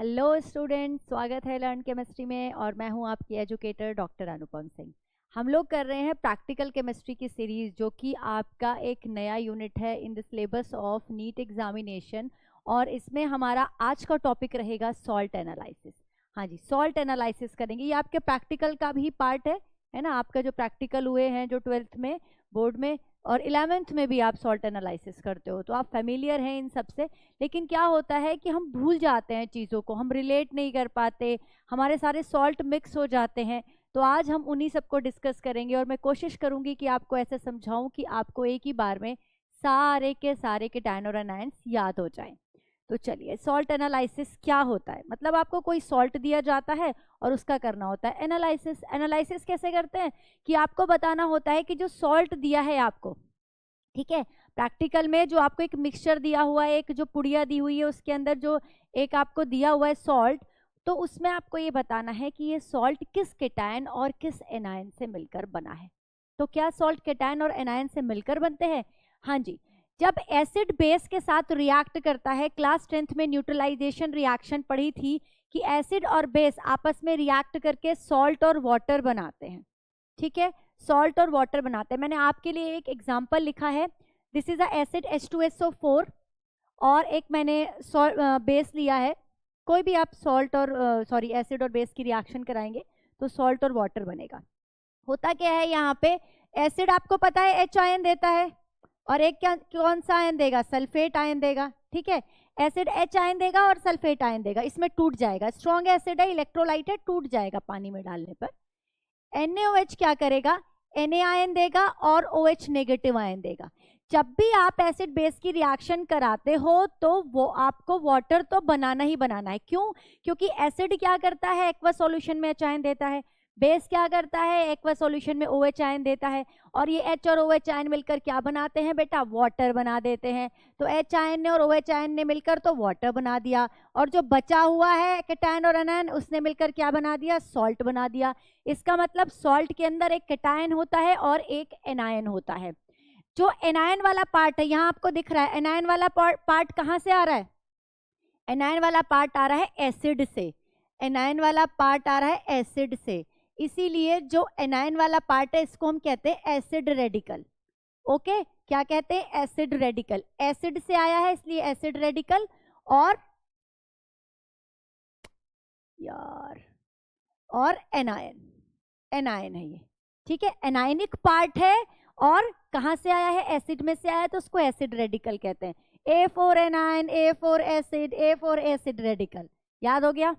Hello student, स्वागत है learn chemistry में। और मैं हूं आपकी एजुकेटर डॉक्टर अनुपम सिंह। हम लोग कर रहे हैं प्रैक्टिकल केमिस्ट्री की सीरीज, जो कि आपका एक नया यूनिट है in the syllabus of NEET examination. और इसमें हमारा आज का टॉपिक रहेगा सॉल्ट एनालिसिस। हाँ जी, सॉल्ट एनालिसिस करेंगे। ये आपके प्रैक्टिकल का भी पार्ट है ना। आपका जो प्रैक्टिकल हुए हैं जो 12th में, बोर्ड में और 11th में भी आप सॉल्ट एनालिसिस करते हो, तो आप फेमिलियर हैं इन सब से। लेकिन क्या होता है कि हम भूल जाते हैं चीज़ों को, हम रिलेट नहीं कर पाते, हमारे सारे सॉल्ट मिक्स हो जाते हैं। तो आज हम उन्हीं सबको डिस्कस करेंगे और मैं कोशिश करूंगी कि आपको ऐसे समझाऊं कि आपको एक ही बार में सारे के सारे केटायन और एनायंस याद हो जाएं। तो चलिए, सॉल्ट एनालिसिस क्या होता है। मतलब आपको कोई सॉल्ट दिया जाता है और उसका करना होता है एनालिसिस। एनालिसिस कैसे करते हैं कि आपको बताना होता है कि जो सॉल्ट दिया है आपको, ठीक है, प्रैक्टिकल में जो आपको एक मिक्सचर दिया हुआ है, एक जो पुड़िया दी हुई है, उसके अंदर जो एक आपको दिया हुआ है सॉल्ट, तो उसमें आपको ये बताना है कि ये सॉल्ट किस केटायन और किस एनायन से मिलकर बना है। तो क्या सॉल्ट केटायन और एनायन से मिलकर बनते हैं? हाँ जी। जब एसिड बेस के साथ रिएक्ट करता है, क्लास 10th में न्यूट्रलाइजेशन रिएक्शन पढ़ी थी कि एसिड और बेस आपस में रिएक्ट करके सॉल्ट और वाटर बनाते हैं। ठीक है, सॉल्ट और वाटर बनाते हैं। मैंने आपके लिए एक एग्जांपल लिखा है। This is a acid H2SO4 और एक मैंने बेस लिया है। कोई भी आप सॉल्ट और एसिड और बेस की रिएक्शन कराएंगे तो सॉल्ट और वाटर बनेगा। होता क्या है यहाँ पे, एसिड आपको पता है H आयन देता है और एक कौन सा आयन देगा, सल्फेट आयन देगा। ठीक है, एसिड H आयन देगा और सल्फेट आयन देगा, इसमें टूट जाएगा। स्ट्रॉन्ग एसिड है, इलेक्ट्रोलाइट है, टूट जाएगा पानी में डालने पर। NaOH क्या करेगा, Na आयन देगा और OH नेगेटिव आयन देगा। जब भी आप एसिड बेस की रिएक्शन कराते हो तो वो आपको वाटर तो बनाना ही बनाना है। क्यों? क्योंकि एसिड क्या करता है, एक्वा सॉल्यूशन में H आयन देता है। बेस क्या करता है, एक्वा सॉल्यूशन में OH आयन देता है। और ये H और OH आयन मिलकर क्या बनाते हैं बेटा, वाटर बना देते हैं। तो H आयन ने और OH आयन ने मिलकर तो वाटर बना दिया, और जो बचा हुआ है केटायन और एनायन, उसने मिलकर क्या बना दिया, सॉल्ट बना दिया। इसका मतलब सॉल्ट के अंदर एक केटायन होता है और एक एनायन होता है। जो एनायन वाला पार्ट है, यहाँ आपको दिख रहा है, एनायन वाला पार्ट कहाँ से आ रहा है, एनायन वाला पार्ट आ रहा है एसिड से। एनायन वाला पार्ट आ रहा है एसिड से, इसीलिए जो एनायन वाला पार्ट है इसको हम कहते हैं एसिड रेडिकल। ओके, क्या कहते हैं, एसिड रेडिकल। एसिड से आया है इसलिए एसिड रेडिकल। और एनायन, एनायन है ये। ठीक है, एनायनिक पार्ट है और कहां से आया है, एसिड में से आया है, तो उसको एसिड रेडिकल कहते हैं। A4 anion, A4 acid, A4 acid radical. याद हो गया।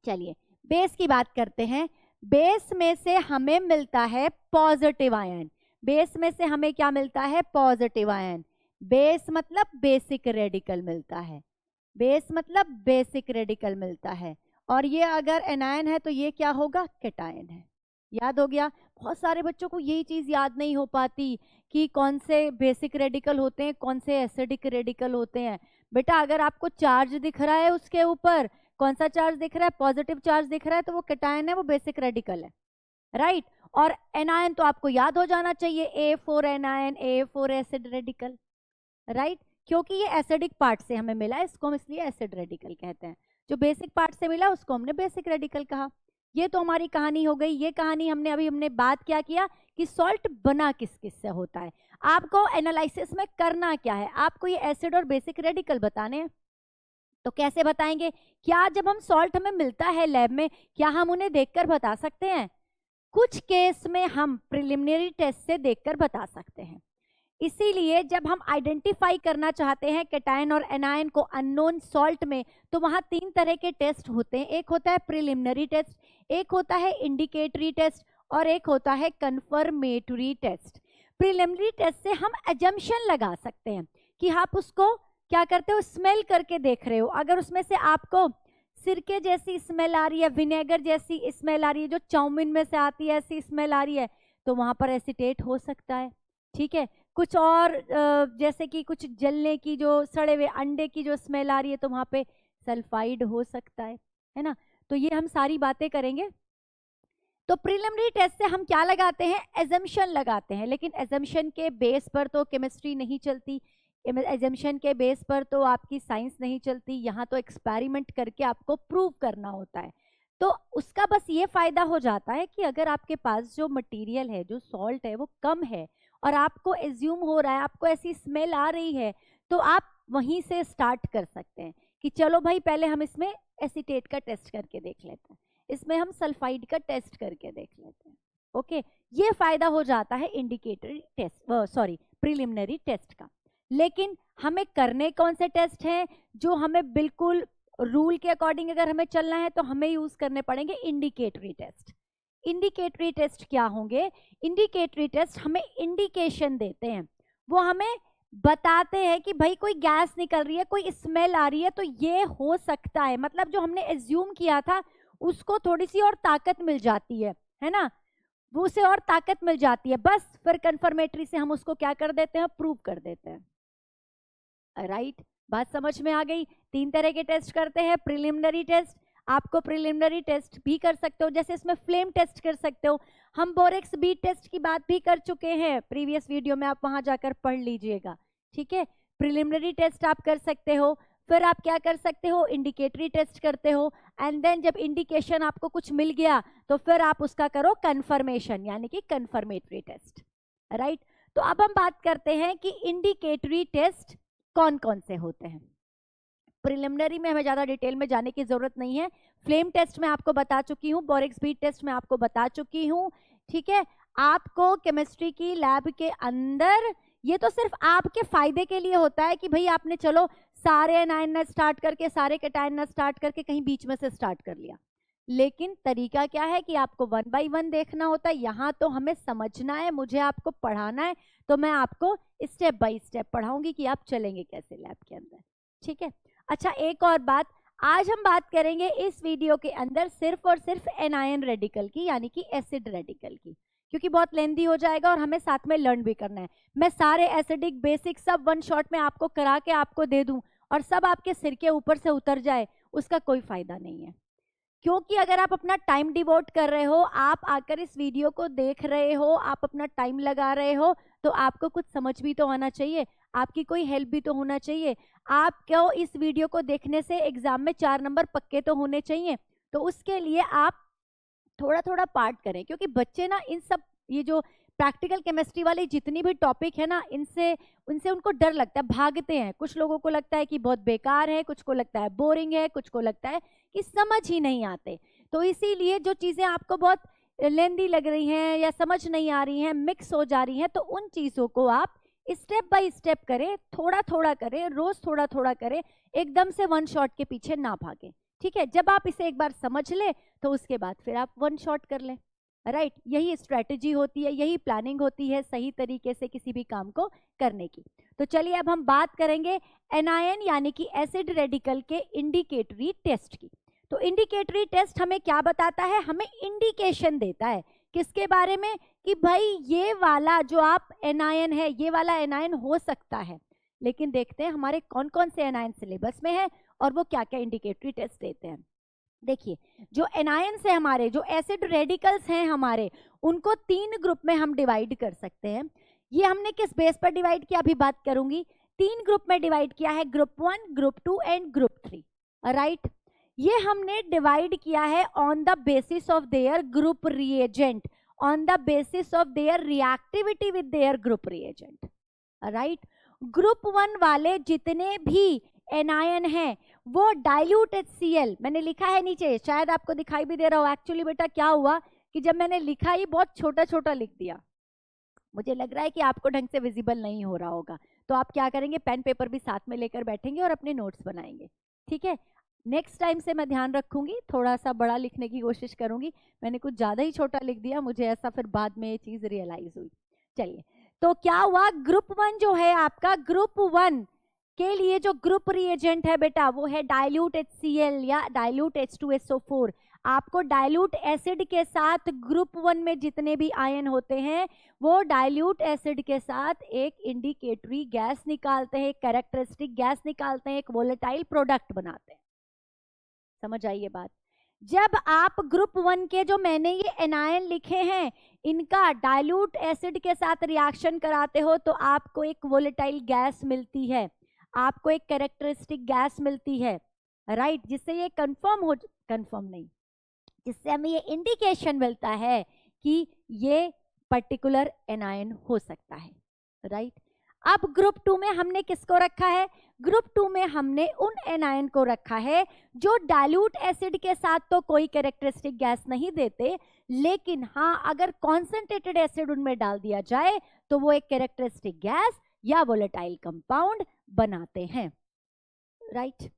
चलिए, बेस की बात करते हैं। बेस में से हमें मिलता है पॉजिटिव आयन। बेस में से हमें क्या मिलता है, पॉजिटिव आयन। बेस मतलब बेसिक रेडिकल मिलता है। बेस मतलब बेसिक रेडिकल मिलता है। और ये अगर एनायन है तो ये क्या होगा, केटायन है। याद हो गया। बहुत सारे बच्चों को यही चीज याद नहीं हो पाती कि कौन से बेसिक रेडिकल होते हैं, कौन से एसिडिक रेडिकल होते हैं। बेटा अगर आपको चार्ज दिख रहा है, उसके ऊपर कौन सा चार्ज दिख रहा है, पॉजिटिव चार्ज दिख रहा है, तो वो केटायन है, वो बेसिक रेडिकल है। राइट। और एनायन तो आपको याद हो जाना चाहिए, A4 anion, A4 acid radical. Right, क्योंकि ये एसिडिक पार्ट से हमें मिला है, इसको हम इसलिए एसिड रेडिकल कहते हैं। जो बेसिक पार्ट से मिला उसको हमने बेसिक रेडिकल कहा। ये तो हमारी कहानी हो गई। ये कहानी हमने बात क्या किया कि सॉल्ट बना किस किस से होता है। आपको एनालिसिस में करना क्या है, आपको ये एसिड और बेसिक रेडिकल बताने हैं। तो कैसे बताएंगे, क्या जब हम सॉल्ट हमें मिलता है लैब में, क्या हम उन्हें देखकर बता सकते हैं? कुछ केस में हम प्रिलिमिनरी टेस्ट से देखकर बता सकते हैं। इसीलिए जब हम आइडेंटिफाई करना चाहते हैं केटायन और एनायन को अननोन सॉल्ट में, तो वहां 3 तरह के टेस्ट होते हैं। एक होता है प्रिलिमिनरी टेस्ट, एक होता है इंडिकेटरी टेस्ट और एक होता है कंफर्मेटरी टेस्ट। प्रिलिमिनरी टेस्ट से हम एजम्पशन लगा सकते हैं कि आप उसको क्या करते हो, स्मेल करके देख रहे हो। अगर उसमें से आपको सिरके जैसी स्मेल आ रही है, विनेगर जैसी स्मेल आ रही है, जो चाउमीन में से आती है ऐसी स्मेल आ रही है, तो वहां पर एसिटेट हो सकता है। ठीक है, कुछ और जैसे कि कुछ जलने की, जो सड़े हुए अंडे की जो स्मेल आ रही है, तो वहां पे सल्फाइड हो सकता है ना। तो ये हम सारी बातें करेंगे। तो प्रिलिमिनरी टेस्ट से हम क्या लगाते हैं, एजम्पशन लगाते हैं। लेकिन एजम्पशन के बेस पर तो केमिस्ट्री नहीं चलती। एजम्पशन के बेस पर तो आपकी साइंस नहीं चलती, यहाँ तो एक्सपेरिमेंट करके आपको प्रूव करना होता है। तो उसका बस ये फायदा हो जाता है कि अगर आपके पास जो मटेरियल है, जो सॉल्ट है, वो कम है और आपको एज्यूम हो रहा है, आपको ऐसी स्मेल आ रही है, तो आप वहीं से स्टार्ट कर सकते हैं कि चलो भाई पहले हम इसमें एसीटेट का टेस्ट करके देख लेते हैं, इसमें हम सल्फाइड का टेस्ट करके देख लेते हैं। ओके, ये फायदा हो जाता है indicatory test, sorry preliminary test का। लेकिन हमें करने कौन से टेस्ट हैं? जो हमें बिल्कुल रूल के अकॉर्डिंग अगर हमें चलना है तो हमें यूज करने पड़ेंगे इंडिकेटरी टेस्ट। इंडिकेटरी टेस्ट क्या होंगे? इंडिकेटरी टेस्ट हमें इंडिकेशन देते हैं, वो हमें बताते हैं कि भाई कोई गैस निकल रही है, कोई स्मेल आ रही है, तो ये हो सकता है, मतलब जो हमने एज्यूम किया था उसको थोड़ी सी और ताकत मिल जाती है ना, वो उसे और ताकत मिल जाती है, बस फिर कंफर्मेटरी से हम उसको क्या कर देते हैं, प्रूव कर देते हैं। राइट, बात समझ में आ गई? 3 तरह के टेस्ट करते हैं। प्रिलिमिनरी टेस्ट, आपको प्रिलिमिनरी टेस्ट भी कर सकते हो, जैसे इसमें फ्लेम टेस्ट कर सकते हो। हम बोरेक्स बीट टेस्ट की बात भी कर चुके हैं प्रीवियस वीडियो में, आप वहां जाकर पढ़ लीजिएगा। ठीक है, प्रिलिमिनरी टेस्ट आप कर सकते हो, फिर आप क्या कर सकते हो, इंडिकेटरी टेस्ट करते हो, एंड देन जब इंडिकेशन आपको कुछ मिल गया तो फिर आप उसका करो कंफर्मेशन, यानी कि कंफर्मेटरी टेस्ट। राइट, तो अब हम बात करते हैं कि इंडिकेटरी टेस्ट कौन कौन से होते हैं। प्रिलिमिनरी में हमें ज्यादा डिटेल में जाने की जरूरत नहीं है, फ्लेम टेस्ट में आपको बता चुकी हूँ, बोरेक्स बीट टेस्ट में आपको बता चुकी हूँ। ठीक है, आपको केमिस्ट्री की लैब के अंदर ये तो सिर्फ आपके फायदे के लिए होता है कि भाई आपने चलो सारे एनायन न स्टार्ट करके, सारे कैटायन न स्टार्ट करके कहीं बीच में से स्टार्ट कर लिया, लेकिन तरीका क्या है कि आपको 1 बाय 1 देखना होता है। यहाँ तो हमें समझना है, मुझे आपको पढ़ाना है, तो मैं आपको स्टेप बाय स्टेप पढ़ाऊंगी कि आप चलेंगे कैसे लैब के अंदर। ठीक है, अच्छा एक और बात, आज हम बात करेंगे इस वीडियो के अंदर सिर्फ और सिर्फ एनायन रेडिकल की, यानी कि एसिड रेडिकल की, क्योंकि बहुत लेंदी हो जाएगा और हमें साथ में लर्न भी करना है। मैं सारे एसिडिक बेसिक सब 1 शॉट में आपको करा के आपको दे दूं और सब आपके सिर के ऊपर से उतर जाए, उसका कोई फायदा नहीं है। क्योंकि अगर आप अपना टाइम डिवोट कर रहे हो, आप आकर इस वीडियो को देख रहे हो, आप अपना टाइम लगा रहे हो, तो आपको कुछ समझ भी तो आना चाहिए, आपकी कोई हेल्प भी तो होना चाहिए। आपको इस वीडियो को देखने से एग्जाम में 4 नंबर पक्के तो होने चाहिए, तो उसके लिए आप थोड़ा थोड़ा पार्ट करें, क्योंकि बच्चे ना इन सब ये जो प्रैक्टिकल केमिस्ट्री वाली जितनी भी टॉपिक है ना, इनसे उनको डर लगता है, भागते हैं। कुछ लोगों को लगता है कि बहुत बेकार है, कुछ को लगता है बोरिंग है, कुछ को लगता है कि समझ ही नहीं आते। तो इसीलिए जो चीजें आपको बहुत लेंदी लग रही हैं या समझ नहीं आ रही हैं, मिक्स हो जा रही हैं, तो उन चीजों को आप स्टेप बाय स्टेप करें, थोड़ा थोड़ा करें, रोज थोड़ा थोड़ा करें, एकदम से 1 शॉट के पीछे ना भागें। ठीक है, जब आप इसे एक बार समझ ले तो उसके बाद फिर आप 1 शॉट कर लें। राइट, यही स्ट्रेटेजी होती है, यही प्लानिंग होती है सही तरीके से किसी भी काम को करने की। तो चलिए अब हम बात करेंगे एनायन यानी कि एसिड रेडिकल के इंडिकेटरी टेस्ट की। तो इंडिकेटरी टेस्ट हमें क्या बताता है? हमें इंडिकेशन देता है किसके बारे में, कि भाई ये वाला जो आप एनायन है, ये वाला एनायन हो सकता है। लेकिन देखते हैं हमारे कौन कौन से एनायन सिलेबस में है और वो क्या क्या इंडिकेटरी टेस्ट देते हैं। देखिए, जो एनायंस है हमारे, जो एसिड रेडिकल्स हैं हमारे, उनको 3 ग्रुप में हम डिवाइड कर सकते हैं। ये हमने किस बेस पर डिवाइड किया अभी बात करूंगी। 3 ग्रुप में डिवाइड किया है, group 1, group 2 and group 3। Right, ये हमने डिवाइड किया है on the basis of their group reagent, on the basis of their reactivity with their group reagent. Right, group 1 वाले जितने भी एनायन हैं वो डाइल्यूट HCl, मैंने लिखा है नीचे, शायद आपको दिखाई भी दे रहा हो। एक्चुअली बेटा क्या हुआ कि जब मैंने लिखा ही बहुत छोटा छोटा लिख दिया, मुझे लग रहा है कि आपको ढंग से विजिबल नहीं हो रहा होगा, तो आप क्या करेंगे, पेन पेपर भी साथ में लेकर बैठेंगे और अपने नोट्स बनाएंगे। ठीक है, नेक्स्ट टाइम से मैं ध्यान रखूंगी, थोड़ा सा बड़ा लिखने की कोशिश करूंगी। मैंने कुछ ज्यादा ही छोटा लिख दिया, मुझे ऐसा फिर बाद में ये चीज रियलाइज हुई। चलिए, तो क्या हुआ, ग्रुप 1 जो है आपका, ग्रुप 1 के लिए जो ग्रुप रिएजेंट है बेटा वो है डाइल्यूट HCl या डाइल्यूट H2SO4। आपको डाइल्यूट एसिड के साथ ग्रुप 1 में जितने भी आयन होते हैं वो डाइल्यूट एसिड के साथ एक इंडिकेटरी गैस निकालते हैं, एक कैरेक्टरिस्टिक गैस निकालते हैं, एक वोलेटाइल प्रोडक्ट बनाते हैं। समझ आई ये बात? जब आप ग्रुप 1 के जो मैंने ये एनायन लिखे हैं इनका डाइल्यूट एसिड के साथ रिएक्शन कराते हो तो आपको एक वोलेटाइल गैस मिलती है, आपको एक कैरेक्टरिस्टिक गैस मिलती है, राइट, जिससे ये कंफर्म नहीं, जिससे हमें ये इंडिकेशन मिलता है कि ये पर्टिकुलर एनायन हो सकता है, राइट। अब ग्रुप 2 में हमने किसको रखा है? ग्रुप 2 में हमने उन एनायन को रखा है जो डाइल्यूट एसिड के साथ तो कोई कैरेक्टरिस्टिक गैस नहीं देते, लेकिन हाँ अगर कॉन्सेंट्रेटेड एसिड उनमें डाल दिया जाए तो वो एक कैरेक्टरिस्टिक गैस या वोलेटाइल कंपाउंड बनाते हैं, राइट।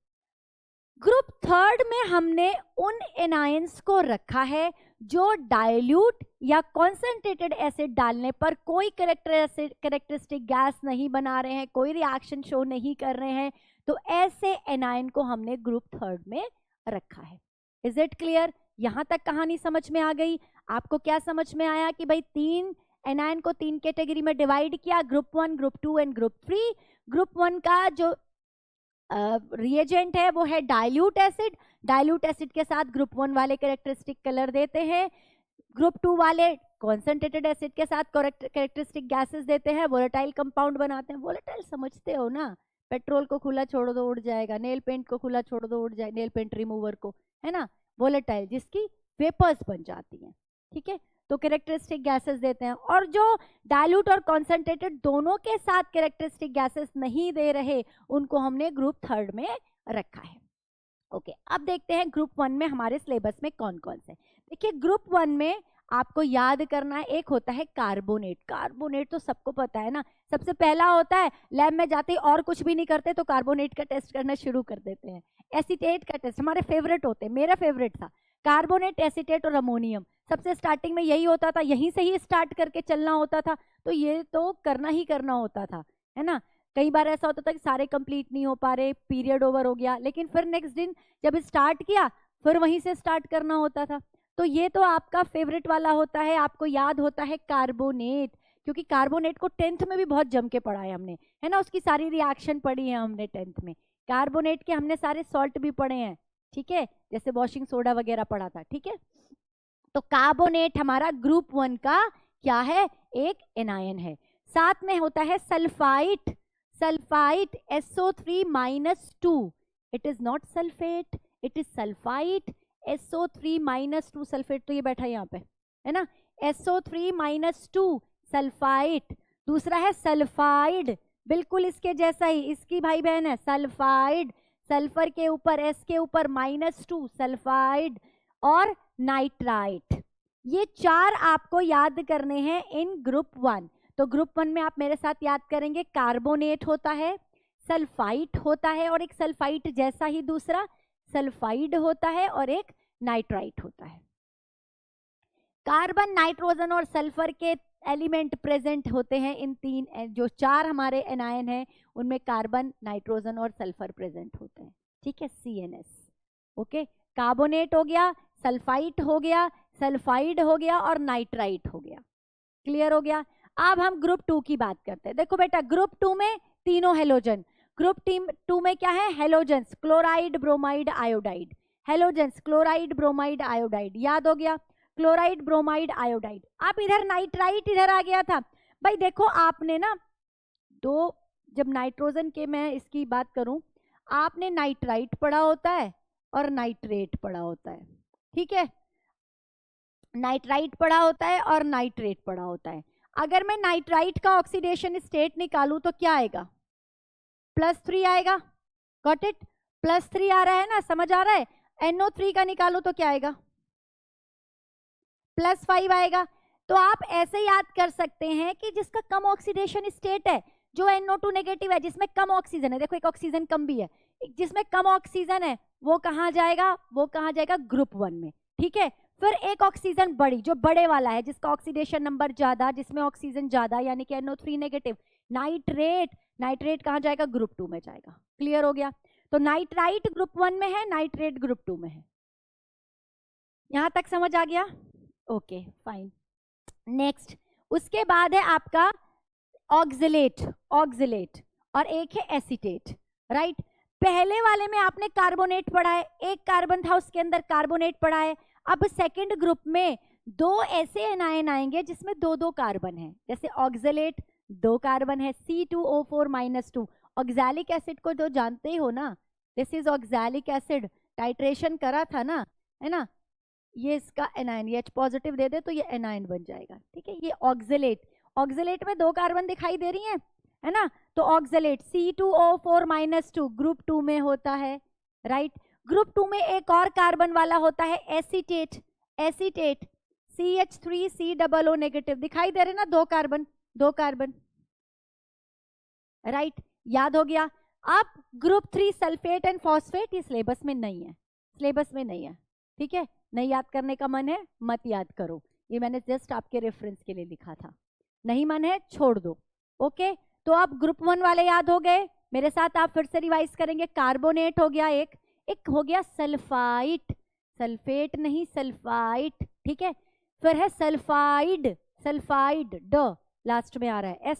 ग्रुप 3 में हमने उन एनायंस को रखा है जो डाइल्यूट या कॉन्सेंट्रेटेड एसिड डालने पर कोई कैरेक्टरिस्टिक गैस नहीं बना रहे हैं, कोई रिएक्शन शो नहीं कर रहे हैं, तो ऐसे एनायन को हमने ग्रुप 3 में रखा है। Is it clear? यहां तक कहानी समझ में आ गई? आपको क्या समझ में आया कि भाई 3 एनायन को 3 कैटेगरी में डिवाइड किया, group 1, group 2 and group 3। Group 1 का जो रिएजेंट है वो है डाइल्यूट एसिड, डाइल्यूट एसिड के साथ ग्रुप 1 वाले कैरेक्टरिस्टिक कलर देते हैं, ग्रुप 2 वाले कॉन्सेंट्रेटेड एसिड के साथ कैरेक्टरिस्टिक गैसेस देते हैं, वोलेटाइल कंपाउंड बनाते हैं। वोलेटाइल समझते हो ना, पेट्रोल को खुला छोड़ दो उड़ जाएगा, नेल पेंट को खुला छोड़ दो उड़ जाएगा, नेल पेंट रिमूवर को, है ना, वोलेटाइल जिसकी वेपर्स बन जाती हैं, ठीक है, तो कैरेक्टरिस्टिक गैसेस देते हैं। और जो डाइल्यूट और कॉन्सेंट्रेटेड दोनों के साथ कैरेक्टरिस्टिक गैसेस नहीं दे रहे उनको हमने ग्रुप 3 में रखा है। ओके, अब देखते हैं ग्रुप 1 में हमारे सिलेबस में कौन कौन से। देखिए ग्रुप 1 में आपको याद करना है, एक होता है कार्बोनेट। कार्बोनेट तो सबको पता है ना, सबसे पहला होता है लैब में जाते ही और कुछ भी नहीं करते तो कार्बोनेट का टेस्ट करना शुरू कर देते हैं। एसीटेट का टेस्ट हमारे फेवरेट होते हैं, मेरा फेवरेट था कार्बोनेट, एसीटेट और अमोनियम। सबसे स्टार्टिंग में यही होता था, यहीं से ही स्टार्ट करके चलना होता था, तो ये तो करना ही करना होता था, है ना। कई बार ऐसा होता था कि सारे कंप्लीट नहीं हो पा रहे, पीरियड ओवर हो गया, लेकिन फिर नेक्स्ट दिन जब स्टार्ट किया फिर वहीं से स्टार्ट करना होता था। तो ये तो आपका फेवरेट वाला होता है, आपको याद होता है कार्बोनेट, क्योंकि कार्बोनेट को 10th में भी बहुत जम के पढ़ा है हमने, है ना, उसकी सारी रिएक्शन पढ़ी है हमने 10th में। कार्बोनेट के हमने सारे सॉल्ट भी पढ़े हैं, ठीक है, जैसे वॉशिंग सोडा वगैरह पढ़ा था, ठीक है। तो कार्बोनेट हमारा ग्रुप 1 का क्या है, एक एनायन है। साथ में होता है sulphite, sulphite SO3-2, it is not sulphate, it is sulphite SO3-2, sulphate तो ये बैठा है यहाँ पे, है ना, SO3-2 सल्फाइट। दूसरा है सल्फाइड, बिल्कुल इसके जैसा ही, इसकी भाई बहन है सल्फाइड, सल्फर के ऊपर S के ऊपर -2 सल्फाइड। और नाइट्राइट, ये 4 आपको याद करने हैं इन ग्रुप 1। तो ग्रुप 1 में आप मेरे साथ याद करेंगे, कार्बोनेट होता है, सल्फाइट होता है, और एक सल्फाइट जैसा ही दूसरा सल्फाइड होता है, और एक नाइट्राइट होता है। कार्बन, नाइट्रोजन और सल्फर के एलिमेंट प्रेजेंट होते हैं इन 3, जो 4 हमारे एनायन हैं उनमें कार्बन, नाइट्रोजन और सल्फर प्रेजेंट होते हैं, ठीक है, CNS। ओके, कार्बोनेट हो गया, सल्फाइट हो गया, सल्फाइड हो गया और नाइट्राइट हो गया। क्लियर हो गया? अब हम ग्रुप 2 की बात करते हैं। देखो बेटा, ग्रुप 2 में तीनों हेलोजन, ग्रुप 2 में क्या है, halogens, chloride, bromide, iodide, halogens, chloride, bromide, iodide, याद हो गया, क्लोराइड, ब्रोमाइड, आयोडाइड। आप इधर नाइट्राइट इधर आ गया था भाई। देखो आपने ना दो, जब नाइट्रोजन के मैं इसकी बात करूं, आपने नाइट्राइट पढ़ा होता है और नाइट्रेट पढ़ा होता है, ठीक है, नाइट्राइट पढ़ा होता है और नाइट्रेट पढ़ा होता है। अगर मैं नाइट्राइट का ऑक्सीडेशन स्टेट निकालूं तो क्या आएगा, +3 आएगा, गॉट इट, +3 आ रहा है ना, समझ आ रहा है। NO3 का निकालो तो क्या आएगा, +5 आएगा। तो आप ऐसे याद कर सकते हैं कि जिसका कम ऑक्सीडेशन स्टेट है, जो NO2 नेगेटिव है, जिसमें कम ऑक्सीजन है, देखो एक ऑक्सीजन कम भी है, जिसमें कम ऑक्सीजन है वो कहाँ जाएगा, वो कहाँ जाएगा, ग्रुप 1 में, ठीक है। फिर एक ऑक्सीजन बड़ी, जो बड़े वाला है, जिसका ऑक्सीडेशन नंबर ज्यादा, जिसमें ऑक्सीजन ज्यादा, यानी कि NO3 नेगेटिव, नाइट्रेट, नाइट्रेट कहाँ जाएगा, ग्रुप 2 में जाएगा। क्लियर हो गया? तो नाइट्राइट ग्रुप 1 में है, नाइट्रेट ग्रुप 2 में है। यहां तक समझ आ गया? Okay fine. नेक्स्ट, उसके बाद है आपका ऑक्सिलेट, ऑक्सिलेट, और एक है एसीटेट, राइट। पहले वाले में आपने कार्बोनेट पढ़ा है, एक कार्बन था उसके अंदर कार्बोनेट पढ़ा है। अब सेकंड ग्रुप में दो ऐसे एनायन आएंगे जिसमें दो दो कार्बन है, जैसे ऑक्सलेट 2 कार्बन है, C2O4-2। ऑक्सैलिक एसिड को जो जानते ही हो ना, this is oxalic acid, titration करा था ना, है ना, ये इसका एनायन, ये H पॉजिटिव दे दे तो ये एनायन बन जाएगा, ठीक है। ये ऑक्सलेट, ऑक्सलेट में 2 कार्बन दिखाई दे रही है ना, तो ऑक्सलेट C2O4-2 ग्रुप 2 में होता है, राइट। ग्रुप 2 में एक और कार्बन वाला होता है एसीटेट, एसीटेट CH3COO नेगेटिव, दिखाई दे रहे ना 2 कार्बन, 2 कार्बन, राइट, याद हो गया। अब ग्रुप 3 सल्फेट एंड फॉस्फेट, ये सिलेबस में नहीं है, सिलेबस में नहीं है, ठीक है। नहीं याद करने का मन है मत याद करो, ये मैंने जस्ट आपके रेफरेंस के लिए लिखा था, नहीं मन है छोड़ दो, ओके। तो अब ग्रुप 1 वाले याद हो गए, मेरे साथ आप फिर से रिवाइज करेंगे। कार्बोनेट हो गया एक हो गया सल्फाइट, सल्फेट नहीं सल्फाइट, ठीक है। फिर है सल्फाइड, सल्फाइड ड लास्ट में आ रहा है,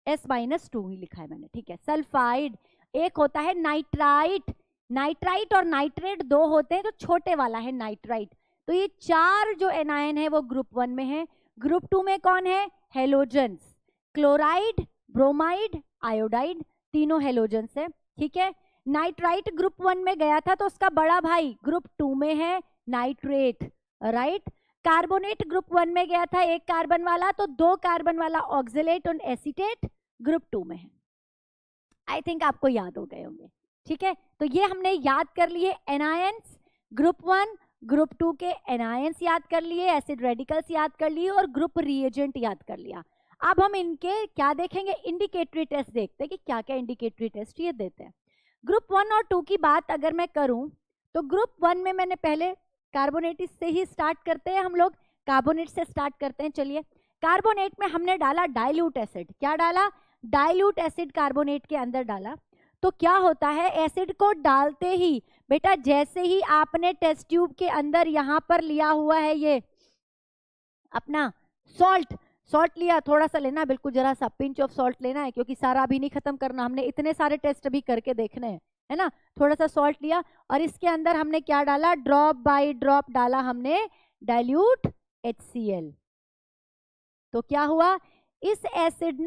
S-2 ही लिखा है मैंने, ठीक है। सल्फाइड, एक होता है नाइट्राइट, नाइट्राइट और नाइट्रेट 2 होते हैं, जो छोटे वाला है नाइट्राइट। तो ये 4 जो एनायन है वो ग्रुप 1 में है। ग्रुप 2 में कौन है, हेलोजेंस, क्लोराइड, ब्रोमाइड, आयोडाइड, तीनों हेलोजेंस है, ठीक है। नाइट्राइट ग्रुप 1 में गया था तो उसका बड़ा भाई ग्रुप 2 में है नाइट्रेट, राइट। कार्बोनेट ग्रुप 1 में गया था 1 कार्बन वाला, तो 2 कार्बन वाला ऑक्सलेट और एसीटेट ग्रुप 2 में है। आई थिंक आपको याद हो गए होंगे, ठीक है। तो ये हमने याद कर लिए एनायंस, ग्रुप 1 ग्रुप 2 के एनायंस याद कर लिए, एसिड रेडिकल्स याद कर लिए और ग्रुप रिएजेंट याद कर लिया। अब हम इनके क्या देखेंगे, इंडिकेटरी टेस्ट देखते हैं कि क्या क्या इंडिकेटरी टेस्ट ये देते हैं। ग्रुप 1 और 2 की बात अगर मैं करूं तो ग्रुप 1 में मैंने पहले कार्बोनेट से ही स्टार्ट करते हैं, हम लोग कार्बोनेट से स्टार्ट करते हैं। चलिए, कार्बोनेट में हमने डाला डाइल्यूट एसिड, क्या डाला, डाइल्यूट एसिड कार्बोनेट के अंदर डाला। तो क्या होता है, एसिड को डालते ही बेटा जैसे ही आपने टेस्ट ट्यूब के अंदर यहां पर लिया हुआ है ये अपना सॉल्ट, सॉल्ट लिया, थोड़ा सा लेना, बिल्कुल जरा सा पिंच ऑफ सॉल्ट लेना है, क्योंकि सारा अभी नहीं खत्म करना, हमने इतने सारे टेस्ट अभी करके देखने हैं, है ना। थोड़ा सा सॉल्ट लिया और इसके अंदर हमने क्या डाला, ड्रॉप बाय ड्रॉप डाला हमने डाइल्यूट HCl। तो क्या हुआ, इस एसिड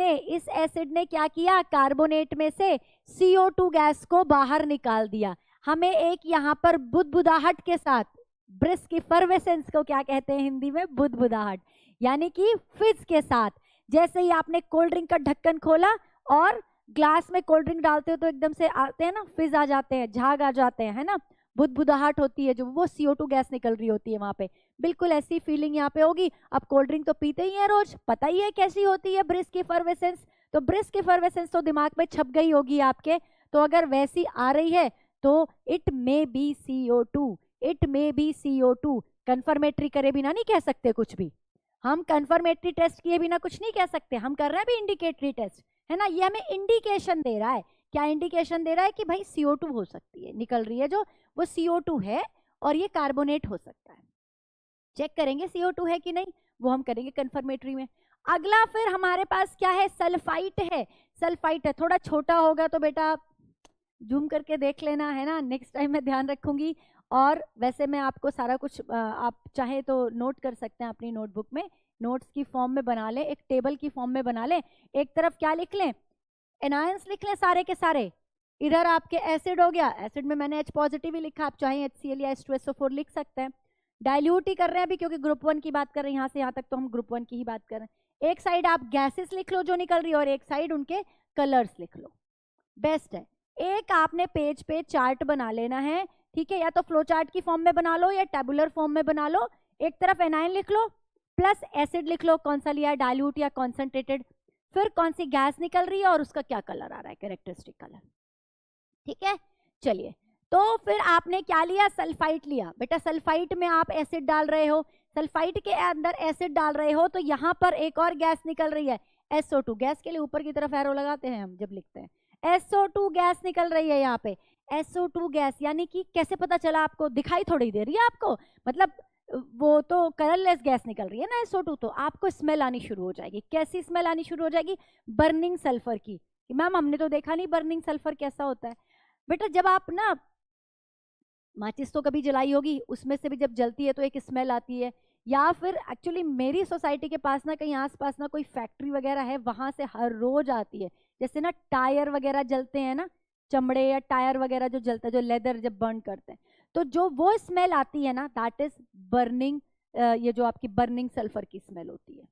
ने क्या किया, कार्बोनेट में से CO2 गैस को बाहर निकाल दिया। हमें एक यहाँ पर बुदबुदाहट के साथ, ब्रिस्क इफर्वेसेंस को क्या कहते हैं हिंदी में, बुदबुदाहट, यानी कि फिज के साथ। जैसे ही आपने कोल्ड ड्रिंक का ढक्कन खोला और ग्लास में कोल्ड ड्रिंक डालते हो तो एकदम से आते हैं ना, फिज आ जाते हैं, झाग आ जाते हैं, है ना, बुदबुदाहट होती है, जो वो CO2 गैस निकल रही होती है वहां पे, बिल्कुल ऐसी फीलिंग यहाँ पे होगी। अब कोल्ड ड्रिंक तो पीते ही है रोज, पता ही है कैसी होती है ब्रिस्क इफर्वेसेंस, तो ब्रिस्क इफर्वेसेंस तो दिमाग में छप गई होगी आपके। तो अगर वैसी आ रही है तो it may be CO2, it may be CO2। Confirmatory करे बिना नहीं कह सकते कुछ भी, हम कंफर्मेटरी टेस्ट किए बिना कुछ नहीं कह सकते, हम कर रहे हैं भी इंडिकेटरी टेस्ट, है ना। ये हमें इंडिकेशन दे रहा है, क्या इंडिकेशन दे रहा है कि भाई CO2 हो सकती है, निकल रही है जो, वो CO2 है और ये कार्बोनेट हो सकता है। चेक करेंगे CO2 है कि नहीं, वो हम करेंगे कंफर्मेटरी में। अगला फिर हमारे पास क्या है, सल्फाइट है, सल्फाइट है, थोड़ा छोटा होगा तो बेटा जूम करके देख लेना, है ना, नेक्स्ट टाइम मैं ध्यान रखूंगी। और वैसे मैं आपको सारा कुछ आप चाहे तो नोट कर सकते हैं अपनी नोटबुक में, नोट्स की फॉर्म में बना लें, एक टेबल की फॉर्म में बना लें। एक तरफ क्या लिख लें, एनायंस लिख लें सारे के सारे, इधर आपके एसिड हो गया, एसिड में मैंने H पॉजिटिव ही लिखा, आप चाहे HCl या H2SO4 लिख सकते हैं। डाइल्यूट ही कर रहे हैं अभी, क्योंकि ग्रुप 1 की बात कर रहे हैं, यहाँ से यहाँ तक तो हम ग्रुप 1 की ही बात कर रहे हैं। एक साइड आप गैसेस लिख लो जो निकल रही है और एक साइड उनके कलर्स लिख लो, बेस्ट है। एक आपने पेज पे चार्ट बना लेना है, ठीक है, या तो फ्लो चार्ट की फॉर्म में बना लो या टेबुलर फॉर्म में बना लो। एक तरफ एनायन लिख लो प्लस एसिड लिख लो, कौन सा लिया है, डाइल्यूट या कॉन्सेंट्रेटेड, फिर कौन सी गैस निकल रही है और उसका क्या कलर आ रहा है, कैरेक्टरिस्टिक कलर, ठीक है। चलिए, तो फिर आपने क्या लिया, सल्फाइट लिया। बेटा सल्फाइट में आप एसिड डाल रहे हो, सल्फाइट के अंदर एसिड डाल रहे हो, तो यहाँ पर एक और गैस निकल रही है, SO2। गैस के लिए ऊपर की तरफ एरो लगाते हैं हम जब लिखते हैं, SO2 गैस निकल रही है यहाँ पे, SO2 गैस, यानी कि कैसे पता चला आपको, दिखाई थोड़ी दे रही है आपको, मतलब वो तो कलरलेस गैस निकल रही है ना SO2, तो आपको स्मेल आनी शुरू हो जाएगी। कैसी स्मेल आनी शुरू हो जाएगी, बर्निंग सल्फर की, कि मैम हमने तो देखा नहीं बर्निंग सल्फर कैसा होता है। बेटा जब आप ना माचिस तो कभी जलाई होगी, उसमें से भी जब जलती है तो एक स्मेल आती है, या फिर एक्चुअली मेरी सोसाइटी के पास ना कहीं आसपास ना कोई फैक्ट्री वगैरह है, वहां से हर रोज आती है। जैसे ना टायर वगैरह जलते हैं ना, चमड़े या टायर वगैरह जो जलता है, जो लेदर जब बर्न करते हैं, तो जो वो स्मेल आती है ना, दैट इज बर्निंग, ये जो आपकी बर्निंग सल्फर की स्मेल होती है।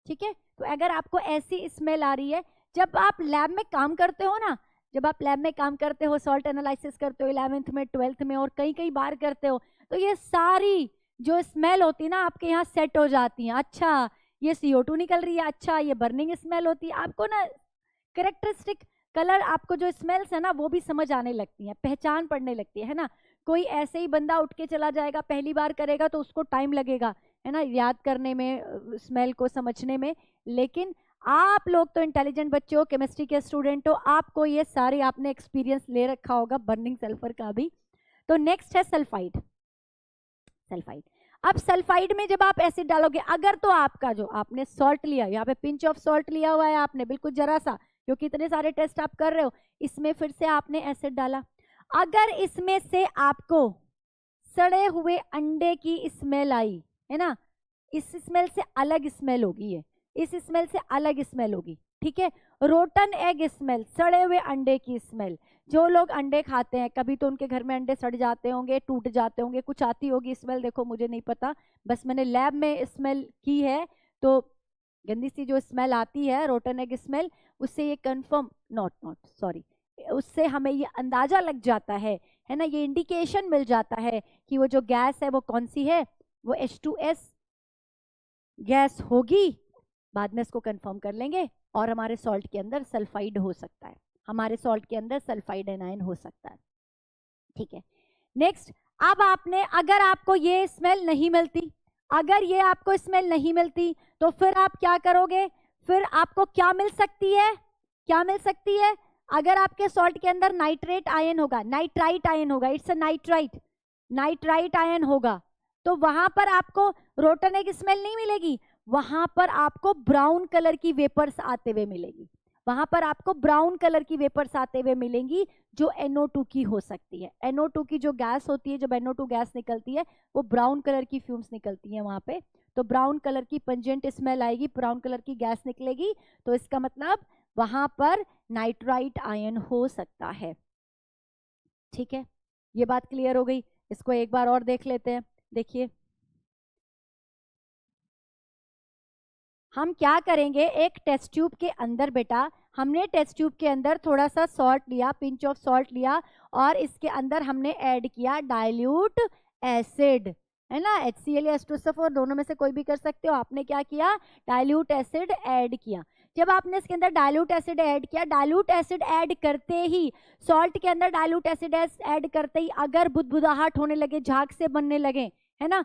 ठीक है, तो अगर आपको ऐसी स्मेल आ रही है, जब आप लैब में काम करते हो ना, जब आप लैब में काम करते हो, सॉल्ट एनालिसिस करते हो 11th में 12th में और कई कई बार करते हो, तो ये सारी जो स्मेल होती है ना आपके यहाँ सेट हो जाती है। अच्छा ये CO2 निकल रही है, अच्छा ये बर्निंग स्मेल होती है। आपको ना कैरेक्टरिस्टिक कलर, आपको जो स्मेल्स है ना वो भी समझ आने लगती हैं, पहचान पड़ने लगती है ना। कोई ऐसे ही बंदा उठ के चला जाएगा, पहली बार करेगा तो उसको टाइम लगेगा है ना याद करने में, स्मेल को समझने में, लेकिन आप लोग तो इंटेलिजेंट बच्चे हो, केमिस्ट्री के स्टूडेंट हो, आपको ये सारे आपने एक्सपीरियंस ले रखा होगा बर्निंग सल्फर का भी। तो नेक्स्ट है सल्फाइड। सल्फाइड, अब सल्फाइड में जब आप एसिड डालोगे, अगर तो आपका जो आपने सॉल्ट लिया, यहाँ पे पिंच ऑफ सॉल्ट लिया हुआ है आपने, बिल्कुल जरा सा, क्योंकि इतने सारे टेस्ट आप कर रहे हो, इसमें फिर से आपने एसिड डाला, अगर इसमें से आपको सड़े हुए अंडे की स्मेल आई है ना, इस स्मेल से अलग स्मेल होगी, ये इस स्मेल से अलग स्मेल होगी। ठीक है, रोटन एग स्मेल, सड़े हुए अंडे की स्मेल। जो लोग अंडे खाते हैं, कभी तो उनके घर में अंडे सड़ जाते होंगे, टूट जाते होंगे, कुछ आती होगी स्मेल, देखो मुझे नहीं पता, बस मैंने लैब में स्मेल की है, तो गंदी सी जो स्मेल आती है रोटन एग स्मेल, उससे ये कंफर्म नॉट सॉरी, उससे हमें ये अंदाजा लग जाता है ना, ये इंडिकेशन मिल जाता है कि वो जो गैस है वो कौन सी है, वो H2S गैस होगी। बाद में इसको कंफर्म कर लेंगे, और हमारे सॉल्ट के अंदर सल्फाइड हो सकता है, हमारे सॉल्ट के अंदर सल्फाइड एनायन हो सकता है। ठीक है, नेक्स्ट, अब आपने, अगर आपको ये स्मेल नहीं मिलती, अगर ये आपको स्मेल नहीं मिलती, तो फिर आप क्या करोगे, फिर आपको क्या मिल सकती है, क्या मिल सकती है, अगर आपके सॉल्ट के अंदर नाइट्रेट आयन होगा, नाइट्राइट आयन होगा, it's a nitrite, nitrite ion होगा, तो वहां पर आपको रोटन एग स्मेल नहीं मिलेगी, वहां पर आपको ब्राउन कलर की वेपर्स आते हुए मिलेगी, वहां पर आपको ब्राउन कलर की वेपर्स आते हुए मिलेंगी, जो NO2 की हो सकती है। NO2 की जो गैस होती है, जब NO2 गैस निकलती है, वो ब्राउन कलर की फ्यूम्स निकलती हैं वहां पे, तो ब्राउन कलर की पंजेंट स्मेल आएगी, ब्राउन कलर की गैस निकलेगी, तो इसका मतलब वहां पर नाइट्राइट आयन हो सकता है। ठीक है, ये बात क्लियर हो गई। इसको एक बार और देख लेते हैं। देखिए हम क्या करेंगे, एक टेस्ट ट्यूब के अंदर, बेटा हमने टेस्ट ट्यूब के अंदर थोड़ा सा सॉल्ट लिया, पिंच ऑफ सॉल्ट लिया, और इसके अंदर हमने ऐड किया डाइल्यूट एसिड, है ना, HCl या H2SO4 दोनों में से कोई भी कर सकते हो। आपने क्या किया, डाइल्यूट एसिड ऐड किया। जब आपने इसके अंदर डाइल्यूट एसिड ऐड किया, डाइल्यूट एसिड ऐड करते ही, सॉल्ट के अंदर डाइल्यूट एसिड ऐड करते ही अगर बुदबुदाहट होने लगे, झाग से बनने लगे, है ना,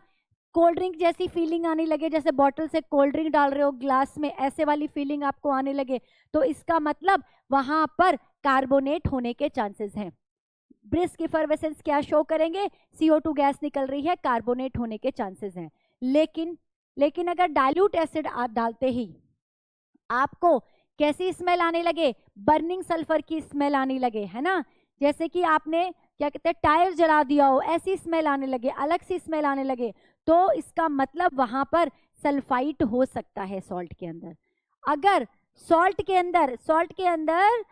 कोल्ड ड्रिंक जैसी फीलिंग आने लगे, जैसे बॉटल से कोल्ड ड्रिंक डाल रहे हो ग्लास में, ऐसे वाली फीलिंग आपको आने लगे, तो इसका मतलब वहां पर कार्बोनेट होने के चांसेस हैं। ब्रिस्क इफरवेसेंस क्या शो करेंगे, CO2 गैस निकल रही है, कार्बोनेट होने के चांसेस हैं। लेकिन अगर डाइल्यूट एसिड आप डालते ही आपको कैसी स्मेल आने लगे, बर्निंग सल्फर की स्मेल आने लगे, है ना, जैसे कि आपने क्या कहते हैं टायर जला दिया हो, ऐसी स्मेल आने लगे, अलग सी स्मेल आने लगे, तो इसका मतलब वहां पर सल्फाइट हो सकता है सॉल्ट के अंदर। अगर सॉल्ट के अंदर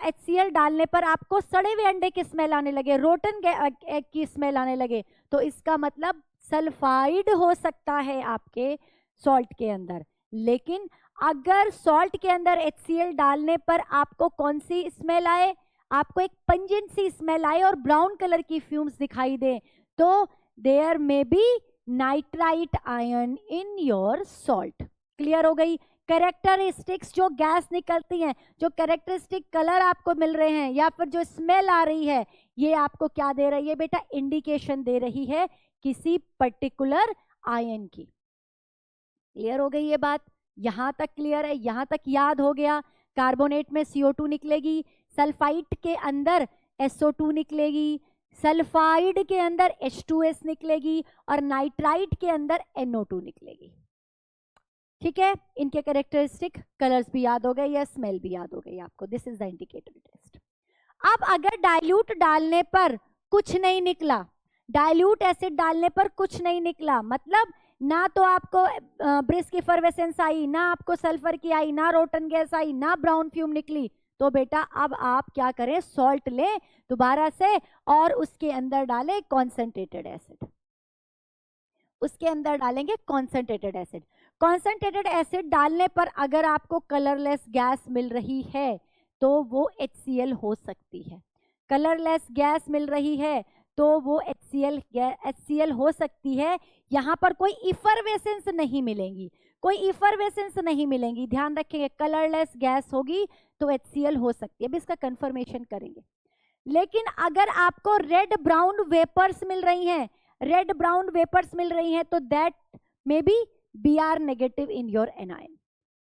HCl डालने पर आपको सड़े हुए अंडे की स्मेल आने लगे, रोटन एग की स्मेल आने लगे, तो इसका मतलब सल्फाइड हो सकता है आपके सॉल्ट के अंदर। लेकिन अगर सॉल्ट के अंदर HCl डालने पर आपको कौन सी स्मेल आए, आपको एक पंजेंट सी स्मेल आए और ब्राउन कलर की फ्यूम्स दिखाई दे, तो there may be nitrite ion in your salt. Clear हो गई। कैरेक्टरिस्टिक्स जो गैस निकलती हैं, जो कैरेक्टरिस्टिक कलर आपको मिल रहे हैं, या फिर जो स्मेल आ रही है, ये आपको क्या दे रही है बेटा, इंडिकेशन दे रही है किसी पर्टिकुलर आयन की। क्लियर हो गई ये बात, यहां तक क्लियर है, यहां तक याद हो गया। कार्बोनेट में CO2 निकलेगी, सल्फाइट के अंदर SO2 निकलेगी, सल्फाइड के अंदर H2S निकलेगी, और नाइट्राइट के अंदर NO2 निकलेगी। ठीक है, इनके कैरेक्टरिस्टिक कलर्स भी याद हो गए या स्मेल भी याद हो गई आपको। This is the indicatory test. अब अगर डाइल्यूट डालने पर कुछ नहीं निकला, डाइल्यूट एसिड डालने पर कुछ नहीं निकला, मतलब ना तो आपको ब्रिस्क इफरवेसेंस आई, ना आपको सल्फर की आई, ना रोटन गैस आई, ना ब्राउन फ्यूम निकली, तो बेटा अब आप क्या करें, सॉल्ट लें दोबारा से और उसके अंदर डालें कॉन्सेंट्रेटेड एसिड, उसके अंदर डालेंगे कॉन्सेंट्रेटेड एसिड। कॉन्सेंट्रेटेड एसिड डालने पर अगर आपको कलरलेस गैस मिल रही है तो वो HCl हो सकती है। कलरलेस गैस मिल रही है तो वो HCl हो सकती है। यहाँ पर कोई इफरवेसेंस नहीं मिलेंगी, कोई इफरवेसेंस नहीं मिलेंगी, ध्यान रखेंगे, कलरलेस गैस होगी तो HCl हो सकती है। अभी इसका कंफर्मेशन करेंगे। लेकिन अगर आपको रेड ब्राउन वेपर्स मिल रही हैं, रेड ब्राउन वेपर्स मिल रही हैं, तो that may be Br negative in your anion,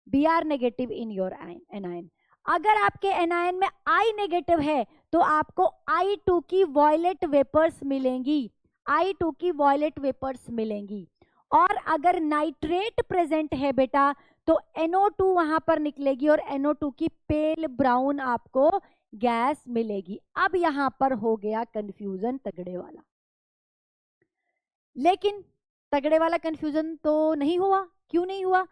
Br negative in your anion. अगर आपके एनायन में I नेगेटिव है तो आपको I2 की वॉयलेट वेपर्स मिलेंगी, I2 की वॉयलेट वेपर्स मिलेंगी। और अगर नाइट्रेट प्रेजेंट है बेटा तो NO2 वहां पर निकलेगी और NO2 की पेल ब्राउन आपको गैस मिलेगी। अब यहां पर हो गया कंफ्यूजन तगड़े वाला, लेकिन तगड़े वाला कंफ्यूजन तो नहीं हुआ। क्यों नहीं हुआ?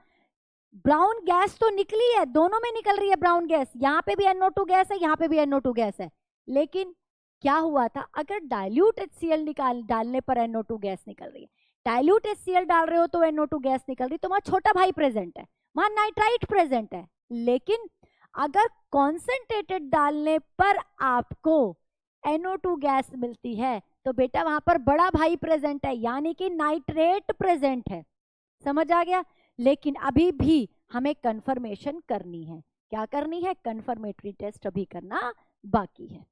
ब्राउन गैस तो निकली है, दोनों में निकल रही है ब्राउन गैस, यहाँ पे भी NO2 गैस है, यहाँ पे भी NO2 गैस है। लेकिन क्या हुआ था, अगर डाइल्यूट HCl डालने पर NO2 गैस निकल रही है, डाइल्यूट HCl डाल रहे हो तो NO2 गैस निकल रही, तो वहां छोटा भाई प्रेजेंट है, वहां नाइट्राइट प्रेजेंट है। लेकिन अगर कॉन्सेंट्रेटेड डालने पर आपको NO2 गैस मिलती है तो बेटा वहां पर बड़ा भाई प्रेजेंट है, यानी कि नाइट्रेट प्रेजेंट है। समझ आ गया? लेकिन अभी भी हमें कंफर्मेशन करनी है। क्या करनी है? कंफर्मेटरी टेस्ट अभी करना बाकी है।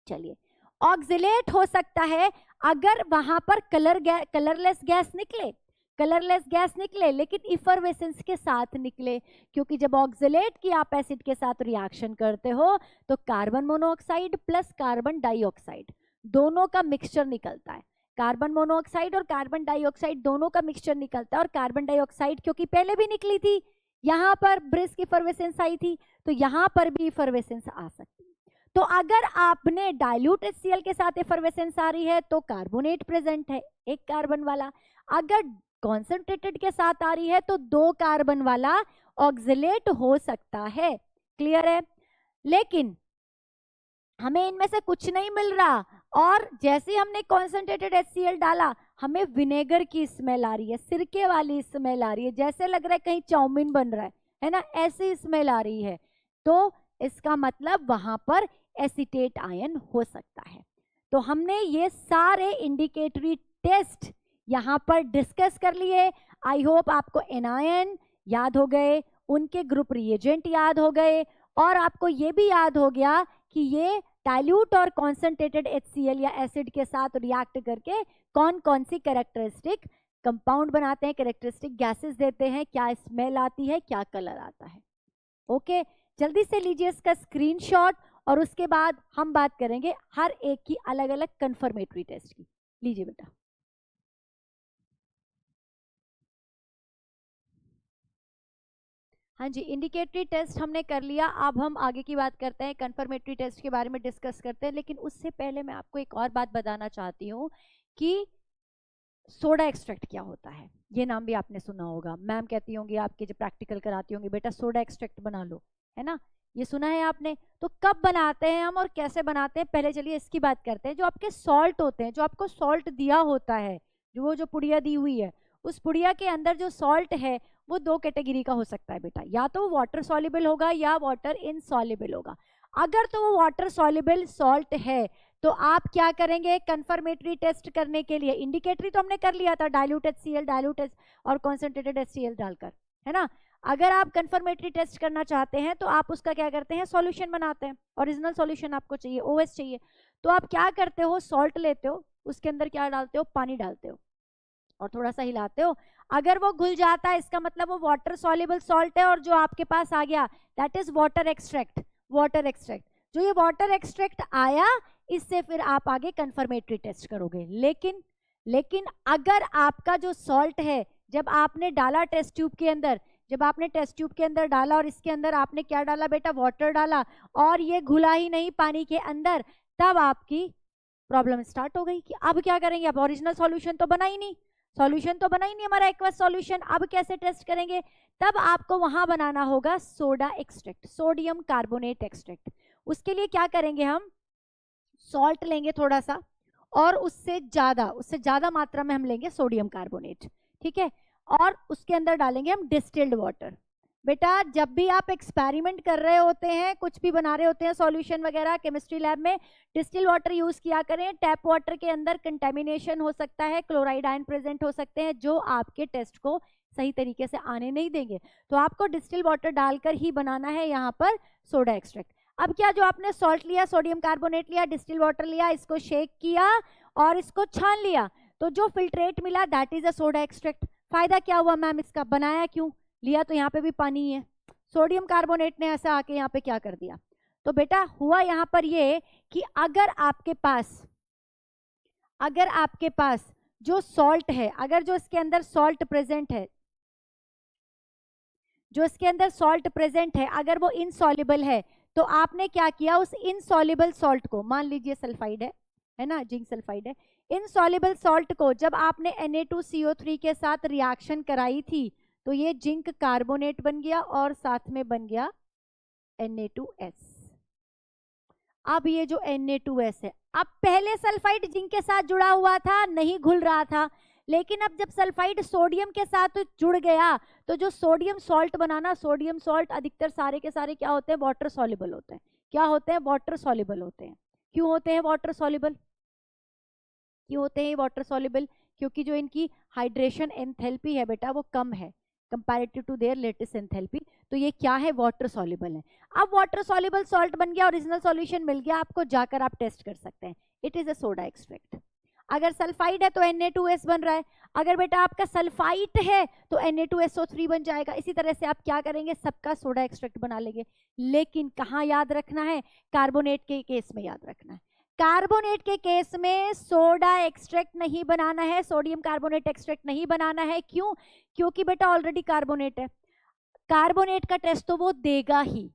चलिए, ऑक्सिलेट हो सकता है अगर वहां पर कलरलेस गैस निकले, कलरलेस गैस निकले लेकिन इफरवेसेंस के साथ निकले, क्योंकि जब ऑक्सिलेट की आप एसिड के साथ रिएक्शन करते हो तो carbon monoxide plus carbon dioxide दोनों का मिक्सचर निकलता है। कार्बन मोनोऑक्साइड और कार्बन डाइऑक्साइड दोनों का मिक्सचर निकलता है, और कार्बन डाइऑक्साइड क्योंकि पहले भी निकली थी, यहाँ पर ब्रिस्क इफरवेसेंस आई थी, तो यहाँ पर भी इफरवेसेंस आ सकती है। तो अगर आपने डाइल्यूट HCl के साथ इफरवेसेंस आ रही है तो कार्बोनेट प्रेजेंट है, एक कार्बन वाला। अगर कॉन्सेंट्रेटेड के साथ आ रही है तो 2 कार्बन वाला ऑक्सिलेट हो सकता है। क्लियर है? लेकिन हमें इनमें से कुछ नहीं मिल रहा, और जैसे हमने कॉन्सेंट्रेटेड HCl डाला हमें विनेगर की स्मेल आ रही है, सिरके वाली स्मेल आ रही है, जैसे लग रहा है कहीं चाउमीन बन रहा है ना, ऐसी स्मेल आ रही है। तो इसका मतलब वहां पर एसीटेट आयन हो सकता है। तो हमने ये सारे इंडिकेटरी टेस्ट यहाँ पर डिस्कस कर लिए। आई होप आपको एनायन याद हो गए, उनके ग्रुप रिएजेंट याद हो गए, और आपको ये भी याद हो गया कि ये डाइल्यूट और कॉन्सेंट्रेटेड HCl या एसिड के साथ रिएक्ट करके कौन कौन सी कैरेक्टरिस्टिक कंपाउंड बनाते हैं, कैरेक्टरिस्टिक गैसेस देते हैं, क्या स्मेल आती है, क्या कलर आता है। ओके, जल्दी से लीजिए इसका स्क्रीनशॉट, और उसके बाद हम बात करेंगे हर एक की अलग अलग कंफर्मेटरी टेस्ट की। लीजिए बेटा। हाँ जी, इंडिकेटरी टेस्ट हमने कर लिया। अब हम आगे की बात करते हैं, कंफर्मेटरी टेस्ट के बारे में डिस्कस करते हैं। लेकिन उससे पहले मैं आपको एक और बात बताना चाहती हूँ कि सोडा एक्सट्रैक्ट क्या होता है। ये नाम भी आपने सुना होगा, मैम कहती होंगी आपके जो प्रैक्टिकल कराती होंगी, बेटा सोडा एक्सट्रैक्ट बना लो, है ना, ये सुना है आपने। तो कब बनाते हैं हम और कैसे बनाते हैं, पहले चलिए इसकी बात करते हैं। जो आपके सॉल्ट होते हैं, जो आपको सॉल्ट दिया होता है, जो पुड़िया दी हुई है, उस पुड़िया के अंदर जो सॉल्ट है वो 2 कैटेगरी का हो सकता है बेटा, या तो वाटर सॉल्युबल होगा या वाटर इनसॉल्युबल होगा। अगर तो वो वाटर सॉल्युबल सॉल्ट है तो आप क्या करेंगे, कंफर्मेटरी टेस्ट करने के लिए, इंडिकेटरी तो हमने कर लिया था, डाइल्यूट HCl, डाइल्यूट और कॉन्सेंट्रेटेड HCl डालकर, है ना। अगर आप कंफर्मेटरी टेस्ट करना चाहते हैं तो आप उसका क्या करते हैं, सॉल्यूशन बनाते हैं। ओरिजिनल सॉल्यूशन आपको चाहिए, OS चाहिए, तो आप क्या करते हो, सॉल्ट लेते हो, उसके अंदर क्या डालते हो, पानी डालते हो और थोड़ा सा हिलाते हो। अगर वो घुल जाता है इसका मतलब वो वाटर सॉल्युबल सॉल्ट है, और जो आपके पास आ गया that is water extract. Water extract, जो ये वाटर एक्सट्रैक्ट आया, इससे फिर आप आगे कंफर्मेटरी टेस्ट करोगे। लेकिन अगर आपका जो सॉल्ट है, जब आपने डाला टेस्ट ट्यूब के अंदर, जब आपने टेस्ट ट्यूब के अंदर डाला और इसके अंदर आपने क्या डाला बेटा, वाटर डाला, और ये घुला ही नहीं पानी के अंदर, तब आपकी प्रॉब्लम स्टार्ट हो गई कि अब क्या करेंगे, अब ओरिजिनल सॉल्यूशन तो बना ही नहीं, सॉल्यूशन तो बना ही नहीं हमारा एक्वस सॉल्यूशन, अब कैसे टेस्ट करेंगे। तब आपको वहां बनाना होगा soda extract, sodium carbonate extract. उसके लिए क्या करेंगे, हम सॉल्ट लेंगे थोड़ा सा, और उससे ज्यादा मात्रा में हम लेंगे सोडियम कार्बोनेट, ठीक है, और उसके अंदर डालेंगे हम डिस्टिल्ड वाटर। बेटा जब भी आप एक्सपेरिमेंट कर रहे होते हैं, कुछ भी बना रहे होते हैं सॉल्यूशन वगैरह केमिस्ट्री लैब में, डिस्टिल वाटर यूज किया करें। टैप वाटर के अंदर कंटेमिनेशन हो सकता है, क्लोराइड आयन प्रेजेंट हो सकते हैं जो आपके टेस्ट को सही तरीके से आने नहीं देंगे। तो आपको डिस्टिल वाटर डालकर ही बनाना है यहाँ पर सोडा एक्सट्रैक्ट। अब क्या, जो आपने सॉल्ट लिया, सोडियम कार्बोनेट लिया, डिस्टिल वाटर लिया, इसको शेक किया और इसको छान लिया, तो जो फिल्ट्रेट मिला that is a soda extract. फायदा क्या हुआ मैम इसका, बनाया क्यों, लिया तो यहाँ पे भी पानी है, सोडियम कार्बोनेट ने ऐसा आके यहाँ पे क्या कर दिया। तो बेटा हुआ यहाँ पर ये कि अगर आपके पास जो सॉल्ट है, अगर जो इसके अंदर सॉल्ट प्रेजेंट है, अगर वो इनसॉल्युबल है, तो आपने क्या किया, उस इनसॉल्युबल सॉल्ट को, मान लीजिए सल्फाइड है ना, जिंक सल्फाइड है, इनसॉल्युबल सॉल्ट को जब आपने Na2CO3 के साथ रिएक्शन कराई थी, तो ये जिंक कार्बोनेट बन गया और साथ में बन गया Na2S। अब ये जो Na2S है, अब पहले सल्फाइड जिंक के साथ जुड़ा हुआ था, नहीं घुल रहा था, लेकिन अब जब सल्फाइड सोडियम के साथ जुड़ गया, तो जो सोडियम सॉल्ट बनाना, सोडियम सॉल्ट अधिकतर सारे के सारे क्या होते हैं, वाटर सॉल्युबल होते हैं। क्या होते हैं, वाटर सॉल्युबल होते हैं। क्यों होते हैं वाटर सॉल्युबल, क्यों होते हैं वाटर सॉल्युबल, क्योंकि जो इनकी हाइड्रेशन एंथैल्पी है बेटा वो कम है comparative to their latest enthalpy, तो ये क्या है, वाटर सॉल्युबल है। अब वाटर सॉल्युबल सॉल्ट बन गया, ओरिजिनल सॉल्यूशन मिल गया आपको, जाकर आप टेस्ट कर सकते हैं, it is a soda extract. अगर सल्फाइड है तो Na2S बन रहा है, अगर बेटा आपका सल्फाइट है तो Na2SO3 बन जाएगा। इसी तरह से आप क्या करेंगे, सबका सोडा एक्सट्रैक्ट बना लेंगे। लेकिन कहाँ याद रखना है, कार्बोनेट के केस में याद रखना है। कार्बोनेट के केस में सोडा एक्सट्रैक्ट नहीं बनाना है, सोडियम कार्बोनेट एक्सट्रैक्ट नहीं बनाना है। क्यों, क्योंकि बेटा ऑलरेडी कार्बोनेट है, कार्बोनेट का टेस्ट तो वो देगा ही।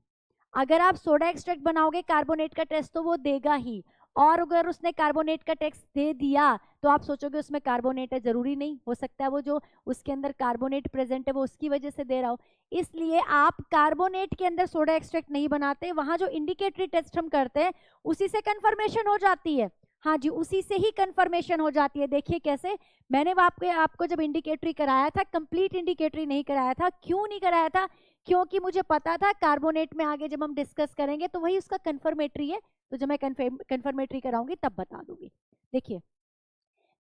अगर आप सोडा एक्सट्रैक्ट बनाओगे कार्बोनेट का टेस्ट तो वो देगा ही, और अगर उसने कार्बोनेट का टेस्ट दे दिया तो आप सोचोगे उसमें कार्बोनेट है, जरूरी नहीं, हो सकता है वो जो उसके अंदर कार्बोनेट प्रेजेंट है वो उसकी वजह से दे रहा हो। इसलिए आप कार्बोनेट के अंदर सोडा एक्सट्रैक्ट नहीं बनाते, वहां जो इंडिकेटरी टेस्ट हम करते हैं उसी से कंफर्मेशन हो जाती है। हाँ जी, उसी से ही कंफर्मेशन हो जाती है। देखिए कैसे, मैंने आपको जब इंडिकेटरी कराया था, कंप्लीट इंडिकेटरी नहीं कराया था। क्यों नहीं कराया था, क्योंकि मुझे पता था कार्बोनेट में आगे जब हम डिस्कस करेंगे तो वही उसका कंफर्मेटरी है, तो जब मैं कंफर्मेटरी कराऊंगी तब बता दूंगी। देखिए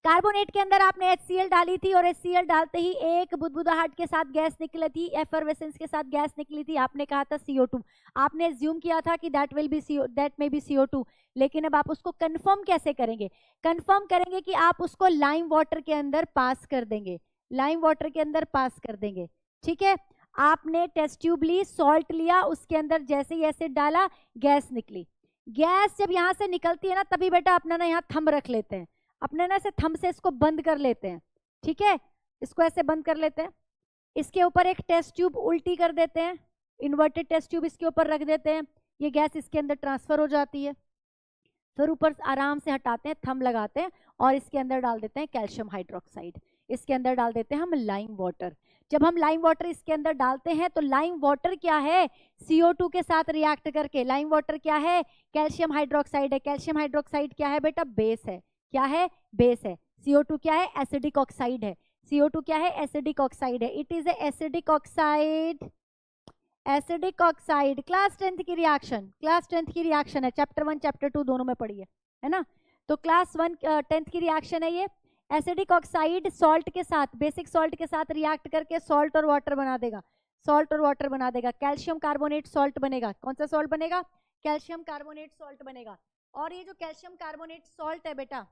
कार्बोनेट के अंदर आपने HCl डाली थी और HCl डालते ही एक बुदबुदाहट के साथ गैस निकली थी, एफरवेसेंस के साथ गैस निकली थी, आपने कहा था CO2, आपने एज्यूम किया था कि दैट मे बी CO2। लेकिन अब आप उसको कंफर्म कैसे करेंगे, कंफर्म करेंगे कि आप उसको लाइम वाटर के अंदर पास कर देंगे, लाइम वाटर के अंदर पास कर देंगे। ठीक है, आपने टेस्ट ट्यूब ली, सॉल्ट लिया, उसके अंदर जैसे ही एसिड डाला गैस निकली। गैस जब यहाँ से निकलती है ना, तभी बेटा अपना ना यहाँ थंब रख लेते हैं, अपने ना ऐसे थंब से इसको बंद कर लेते हैं। ठीक है, इसको ऐसे बंद कर लेते हैं, इसके ऊपर एक टेस्ट ट्यूब उल्टी कर देते हैं, इन्वर्टेड टेस्ट ट्यूब इसके ऊपर रख देते हैं, ये गैस इसके अंदर ट्रांसफर हो जाती है। फिर ऊपर आराम से हटाते हैं, थंब लगाते हैं और इसके अंदर डाल देते हैं कैल्शियम हाइड्रोक्साइड, इसके अंदर डाल देते हैं हम लाइम वाटर। जब हम लाइम वाटर इसके अंदर डालते हैं तो लाइम वाटर क्या है, CO2 के साथ रिएक्ट करके, लाइम वाटर क्या है, कैल्शियम हाइड्रोक्साइड है। कैल्शियम हाइड्रोक्साइड क्या है बेटा, बेस है। क्या है, बेस है। CO2 क्या है, एसिडिक ऑक्साइड है। CO2 क्या है, एसिडिक ऑक्साइड है। It is acidic oxide, acidic oxide. Class 10th की रिएक्शन, क्लास 10th की रिएक्शन है, चैप्टर 1 चैप्टर 2 दोनों में पढ़ी है ना। तो क्लास 1 10th की रिएक्शन है ये। एसिडिक ऑक्साइड सॉल्ट के साथ, बेसिक सॉल्ट के साथ रिएक्ट करके सॉल्ट और वाटर बना देगा, सॉल्ट और वाटर बना देगा, कैल्शियम कार्बोनेट सॉल्ट बनेगा। कौन सा सॉल्ट बनेगा, कैल्शियम कार्बोनेट सॉल्ट बनेगा। और ये जो कैल्शियम कार्बोनेट सॉल्ट है बेटा,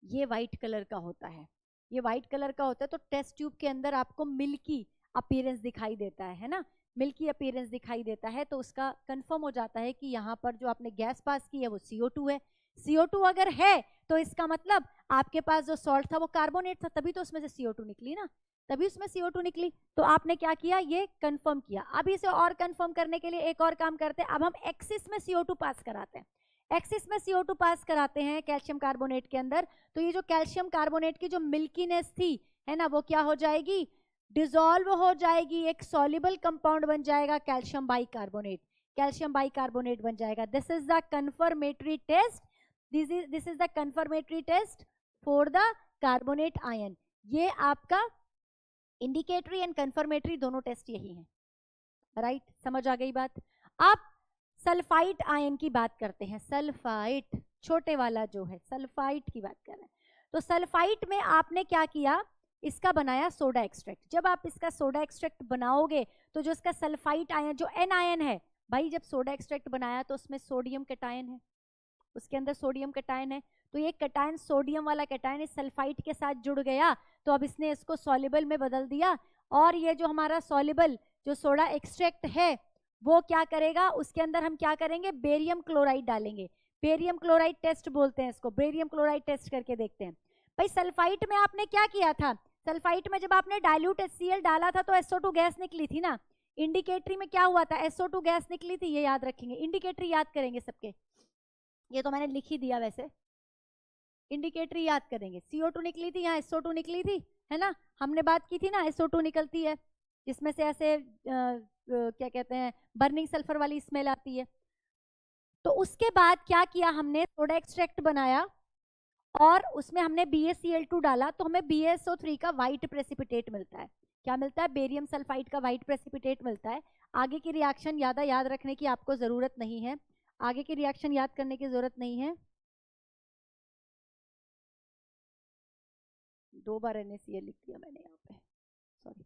ये व्हाइट कलर का होता है, ये व्हाइट कलर का होता है। तो टेस्ट ट्यूब के अंदर आपको मिल्की अपीयरेंस दिखाई देता है ना, मिल्की अपीयरेंस दिखाई देता है, तो उसका कंफर्म हो जाता है कि यहाँ पर जो आपने गैस पास की है वो CO2 है। CO2 अगर है तो इसका मतलब आपके पास जो सॉल्ट था वो कार्बोनेट था, तभी तो उसमें से CO2 निकली ना। तभी उसमें CO2 निकली। तो आपने क्या किया, ये कंफर्म किया। अब इसे और कंफर्म करने के लिए एक और काम करते हैं, अब हम एक्सिस में CO2 पास कराते हैं। एक्सिस में CO2 पास कराते हैं कैल्शियम कार्बोनेट के अंदर, तो ये जो कैल्शियम कार्बोनेट की जो मिल्कीनेस थी, है ना, वो क्या हो जाएगी, डिसॉल्व हो जाएगी, एक सॉल्युबल कंपाउंड बन जाएगा कैल्शियम बाइकार्बोनेट, कैल्शियम बाइकार्बोनेट बन जाएगा। This is the confirmatory test, this is the confirmatory test for the carbonate ion. ये आपका इंडिकेटरी एंड कंफर्मेटरी दोनों टेस्ट यही हैं, राइट? समझ आ गई बात? अब सल्फाइड आयन की बात करते हैं। सल्फाइड छोटे वाला जो है, सल्फाइड की बात कर रहे हैं। तो सल्फाइड में आपने क्या किया, इसका बनाया सोडा एक्सट्रैक्ट। जब आप इसका सोडा एक्सट्रैक्ट बनाओगे तो जो इसका सल्फाइड आयन, जो एन आयन है, भाई जब सोडा एक्सट्रैक्ट बनाया तो उसमें सोडियम कैटायन है, उसके अंदर सोडियम कैटायन है, तो ये कैटायन, सोडियम वाला कैटायन इस सल्फाइड के साथ जुड़ गया, तो अब इसने इसको सॉल्युबल में बदल दिया। और ये जो हमारा सॉल्युबल जो सोडा एक्सट्रैक्ट है वो क्या करेगा, उसके अंदर हम क्या करेंगे, बेरियम क्लोराइड डालेंगे। बेरियम क्लोराइड टेस्ट बोलते हैं इसको, बेरियम क्लोराइड टेस्ट करके देखते हैं। भाई सल्फाइड में आपने क्या किया था, सल्फाइड में जब आपने डाइल्यूट HCl डाला था तो SO2 गैस निकली थी ना। इंडिकेटरी में क्या हुआ था, SO2 गैस निकली थी, ये याद रखेंगे। इंडिकेटरी याद करेंगे सबके, ये तो मैंने लिख ही दिया वैसे, इंडिकेटरी याद करेंगे। CO2 निकली थी, यहाँ SO2 निकली थी, है ना, हमने बात की थी ना, SO2 निकलती है जिसमें से ऐसे क्या कहते हैं, बर्निंग सल्फर वाली स्मेल आती है। तो उसके बाद क्या किया हमने, सोडा एक्सट्रैक्ट बनाया और उसमें हमने BaCl2 डाला, तो हमें BaSO3 का व्हाइट प्रेसिपिटेट मिलता है। क्या मिलता है, बेरियम सल्फाइड का व्हाइट प्रेसिपिटेट मिलता है। आगे की रिएक्शन ज्यादा याद रखने की आपको जरूरत नहीं है, आगे की रिएक्शन याद करने की जरूरत नहीं है। 2 बार NaCl लिख दिया मैंने यहाँ पे, सॉरी।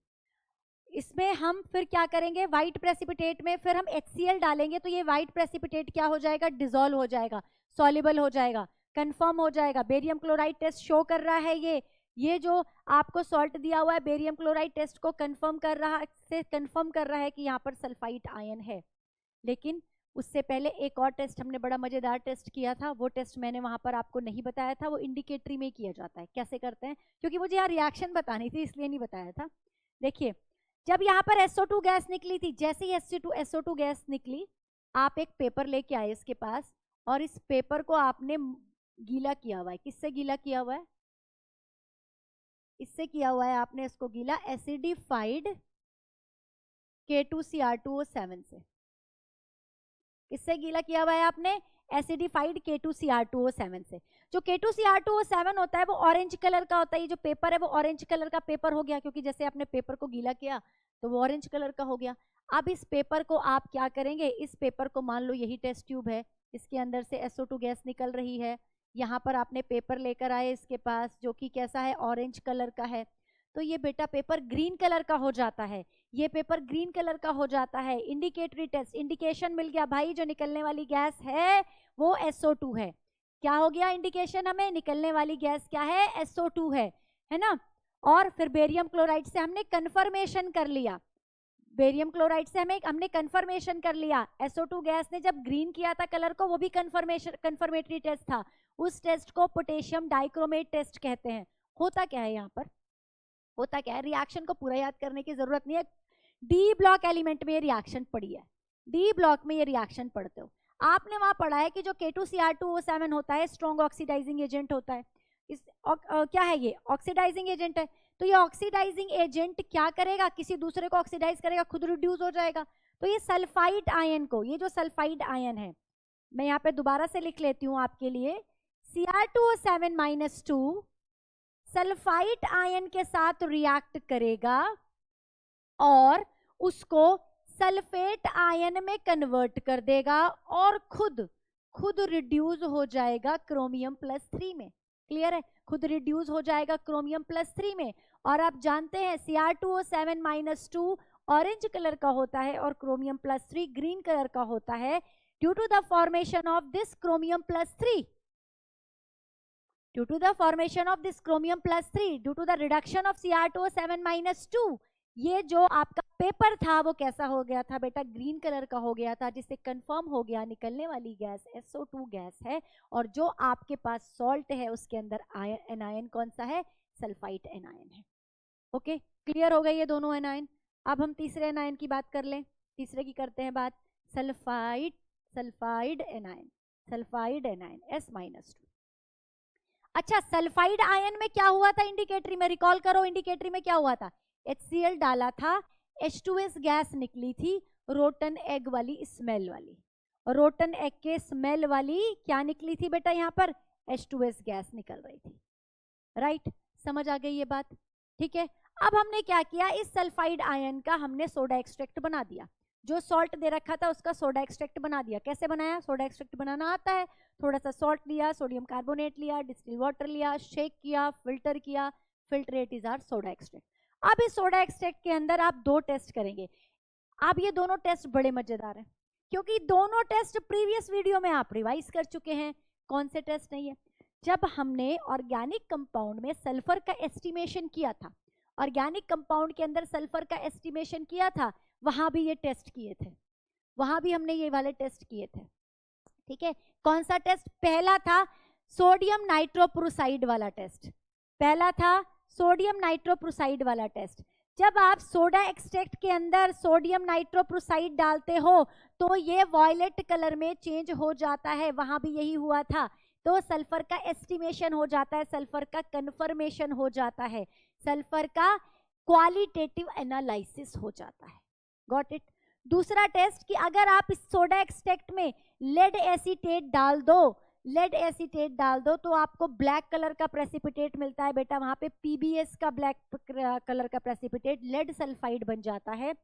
इसमें हम फिर क्या करेंगे, व्हाइट प्रेसिपिटेट में फिर हम HCl डालेंगे, तो ये व्हाइट प्रेसिपिटेट क्या हो जाएगा, डिसॉल्व हो जाएगा, सॉल्युबल हो जाएगा, कंफर्म हो जाएगा। बेरियम क्लोराइड टेस्ट शो कर रहा है, ये जो आपको सॉल्ट दिया हुआ है बेरियम क्लोराइड टेस्ट को कंफर्म कर रहा है कि यहाँ पर सल्फाइड आयन है। लेकिन उससे पहले एक और टेस्ट हमने बड़ा मजेदार टेस्ट किया था, वो टेस्ट मैंने वहां पर आपको नहीं बताया था, वो इंडिकेटरी में किया जाता है। कैसे करते हैं, क्योंकि मुझे यहाँ रिएक्शन बतानी थी इसलिए नहीं बताया था। देखिए, जब यहाँ पर SO2 गैस निकली थी, जैसे ही SO2 गैस निकली, आप एक पेपर लेके आए इसके पास, और इस पेपर को आपने गीला किया हुआ है। किससे गीला किया हुआ है, इससे किया हुआ है आपने इसको गीला, एसिडिफाइड K2Cr2O7 से। किससे गीला किया हुआ है आपने, एसिडिफाइड K2Cr2O7 से। जो K2Cr2O7 होता है वो ऑरेंज कलर का होता है, ये जो पेपर है वो ऑरेंज कलर का पेपर हो गया, क्योंकि जैसे आपने पेपर को गीला किया तो वो ऑरेंज कलर का हो गया। अब इस पेपर को आप क्या करेंगे, इस पेपर को, मान लो यही टेस्ट ट्यूब है, इसके अंदर से SO2 गैस निकल रही है, यहाँ पर आपने पेपर लेकर आए इसके पास, जो कि कैसा है, ऑरेंज कलर का है। तो ये बेटा पेपर ग्रीन कलर का हो जाता है, ये पेपर ग्रीन कलर का हो जाता है। इंडिकेटरी टेस्ट, इंडिकेशन मिल गया भाई, जो निकलने वाली गैस है वो SO2 है। क्या हो गया इंडिकेशन, हमें निकलने वाली गैस क्या है, SO2 है ना। और फिर बेरियम क्लोराइड से हमने कंफर्मेशन कर लिया, बेरियम क्लोराइड से हमने कंफर्मेशन कर लिया। SO2 गैस ने जब ग्रीन किया था कलर को, वो भी कंफर्मेटरी टेस्ट था। उस टेस्ट को पोटेशियम डाइक्रोमेट टेस्ट कहते हैं। होता क्या है यहाँ पर, होता क्या है, रिएक्शन को पूरा याद करने की जरूरत नहीं है, डी ब्लॉक एलिमेंट में ये रिएक्शन पड़ी है, डी ब्लॉक में ये रिएक्शन पढ़ते हो। आपने वहां पढ़ा है कि जो K2Cr2O7 होता है स्ट्रॉन्ग ऑक्सीडाइजिंग एजेंट होता है। क्या है, ये ऑक्सीडाइजिंग एजेंट है। तो ये ऑक्सीडाइजिंग एजेंट क्या करेगा, किसी दूसरे को ऑक्सीडाइज करेगा, खुद रिड्यूस हो जाएगा। तो ये सल्फाइड आयन को, ये जो सल्फाइड आयन है, मैं यहाँ पे दोबारा से लिख लेती हूँ आपके लिए, Cr2O7-2 सल्फाइड आयन के साथ रिएक्ट करेगा और उसको सल्फेट आयन में कन्वर्ट कर देगा और खुद रिड्यूस हो जाएगा क्रोमियम+3 में। क्लियर है, खुद रिड्यूस हो जाएगा क्रोमियम+3 में। और आप जानते हैं Cr2O7-2 ऑरेंज कलर का होता है और क्रोमियम+3 ग्रीन कलर का होता है, due to the formation of this chromium, due to the formation of this chromium+3, due to the reduction of Cr2O7-2, ये जो आपका पेपर था वो कैसा हो गया था बेटा, ग्रीन कलर का हो गया था, जिससे कंफर्म हो गया निकलने वाली गैस SO2 गैस है, और जो आपके पास सॉल्ट है उसके अंदर एनायन कौन सा है, सल्फाइड एनायन है। ओके, क्लियर हो गए ये दोनों एनायन। अब हम तीसरे एनायन की बात कर लें। तीसरे की करते हैं बात, sulphide sulphide anion, sulphide anion S-2। अच्छा, सल्फाइड आयन में क्या हुआ था इंडिकेटरी में, रिकॉल करो इंडिकेटरी में क्या हुआ था, HCl डाला था, H2S गैस निकली थी, रोटन एग वाली स्मेल वाली, रोटन एग के स्मेल वाली क्या निकली थी बेटा, यहाँ पर H2S गैस निकल रही थी। राइट, समझ आ गई ये बात, ठीक है। अब हमने क्या किया, इस सल्फाइड आयन का हमने सोडा एक्सट्रैक्ट बना दिया, जो सॉल्ट दे रखा था उसका सोडा एक्सट्रैक्ट बना दिया। कैसे बनाया, सोडा एक्सट्रैक्ट बनाना आता है, थोड़ा सा सॉल्ट लिया, सोडियम कार्बोनेट लिया, डिस्टिल वाटर लिया, शेक किया, फिल्टर किया, filtrate is our soda extract. अब इस सोडा एक्सट्रैक्ट के अंदर आप दो टेस्ट करेंगे। अब ये दोनों टेस्ट बड़े मजेदार हैं, क्योंकि दोनों टेस्ट प्रीवियस वीडियो में आप रिवाइज कर चुके हैं। कौन से टेस्ट नहीं है, जब हमने ऑर्गेनिक कंपाउंड में सल्फर का एस्टिमेशन किया था, ऑर्गेनिक कंपाउंड के अंदर सल्फर का एस्टिमेशन किया था, वहां भी ये टेस्ट किए थे, वहां भी हमने ये वाले टेस्ट किए थे, ठीक है। कौन सा टेस्ट, पहला था सोडियम नाइट्रोप्रोसाइड वाला टेस्ट, पहला था सोडियम नाइट्रोप्रोसाइड वाला टेस्ट। जब आप सोडा एक्सट्रैक्ट के अंदर सोडियम नाइट्रोप्रोसाइड डालते हो तो ये वॉयलेट कलर में चेंज हो जाता है, वहां भी यही हुआ था। तो सल्फर का एस्टिमेशन हो जाता है, सल्फर का कंफर्मेशन हो जाता है, सल्फर का क्वालिटेटिव एनालिसिस हो जाता है। Got it. दूसरा टेस्ट कि अगर आप इस सोडा एक्सट्रैक्ट में लेड एसीटेट डाल दो, लेड एसीटेट डाल दो तो आपको ब्लैक कलर का प्रेसिपिटेट मिलता है बेटा, वहां पे PBS का ब्लैक कलर का प्रेसिपिटेट लेड सल्फाइड बन जाता है।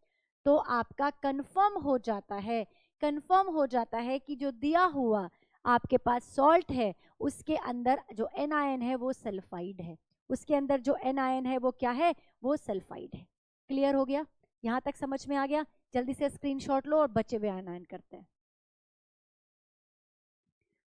तो आपका कंफर्म हो जाता है, कंफर्म हो जाता है कि जो दिया हुआ आपके पास सॉल्ट है उसके अंदर जो एनायन है वो सल्फाइड है, उसके अंदर जो एनायन है वो क्या है, वो सल्फाइड है। क्लियर हो गया, यहां तक समझ में आ गया। जल्दी से स्क्रीनशॉट लो और बचे हुए एनायन करते हैं।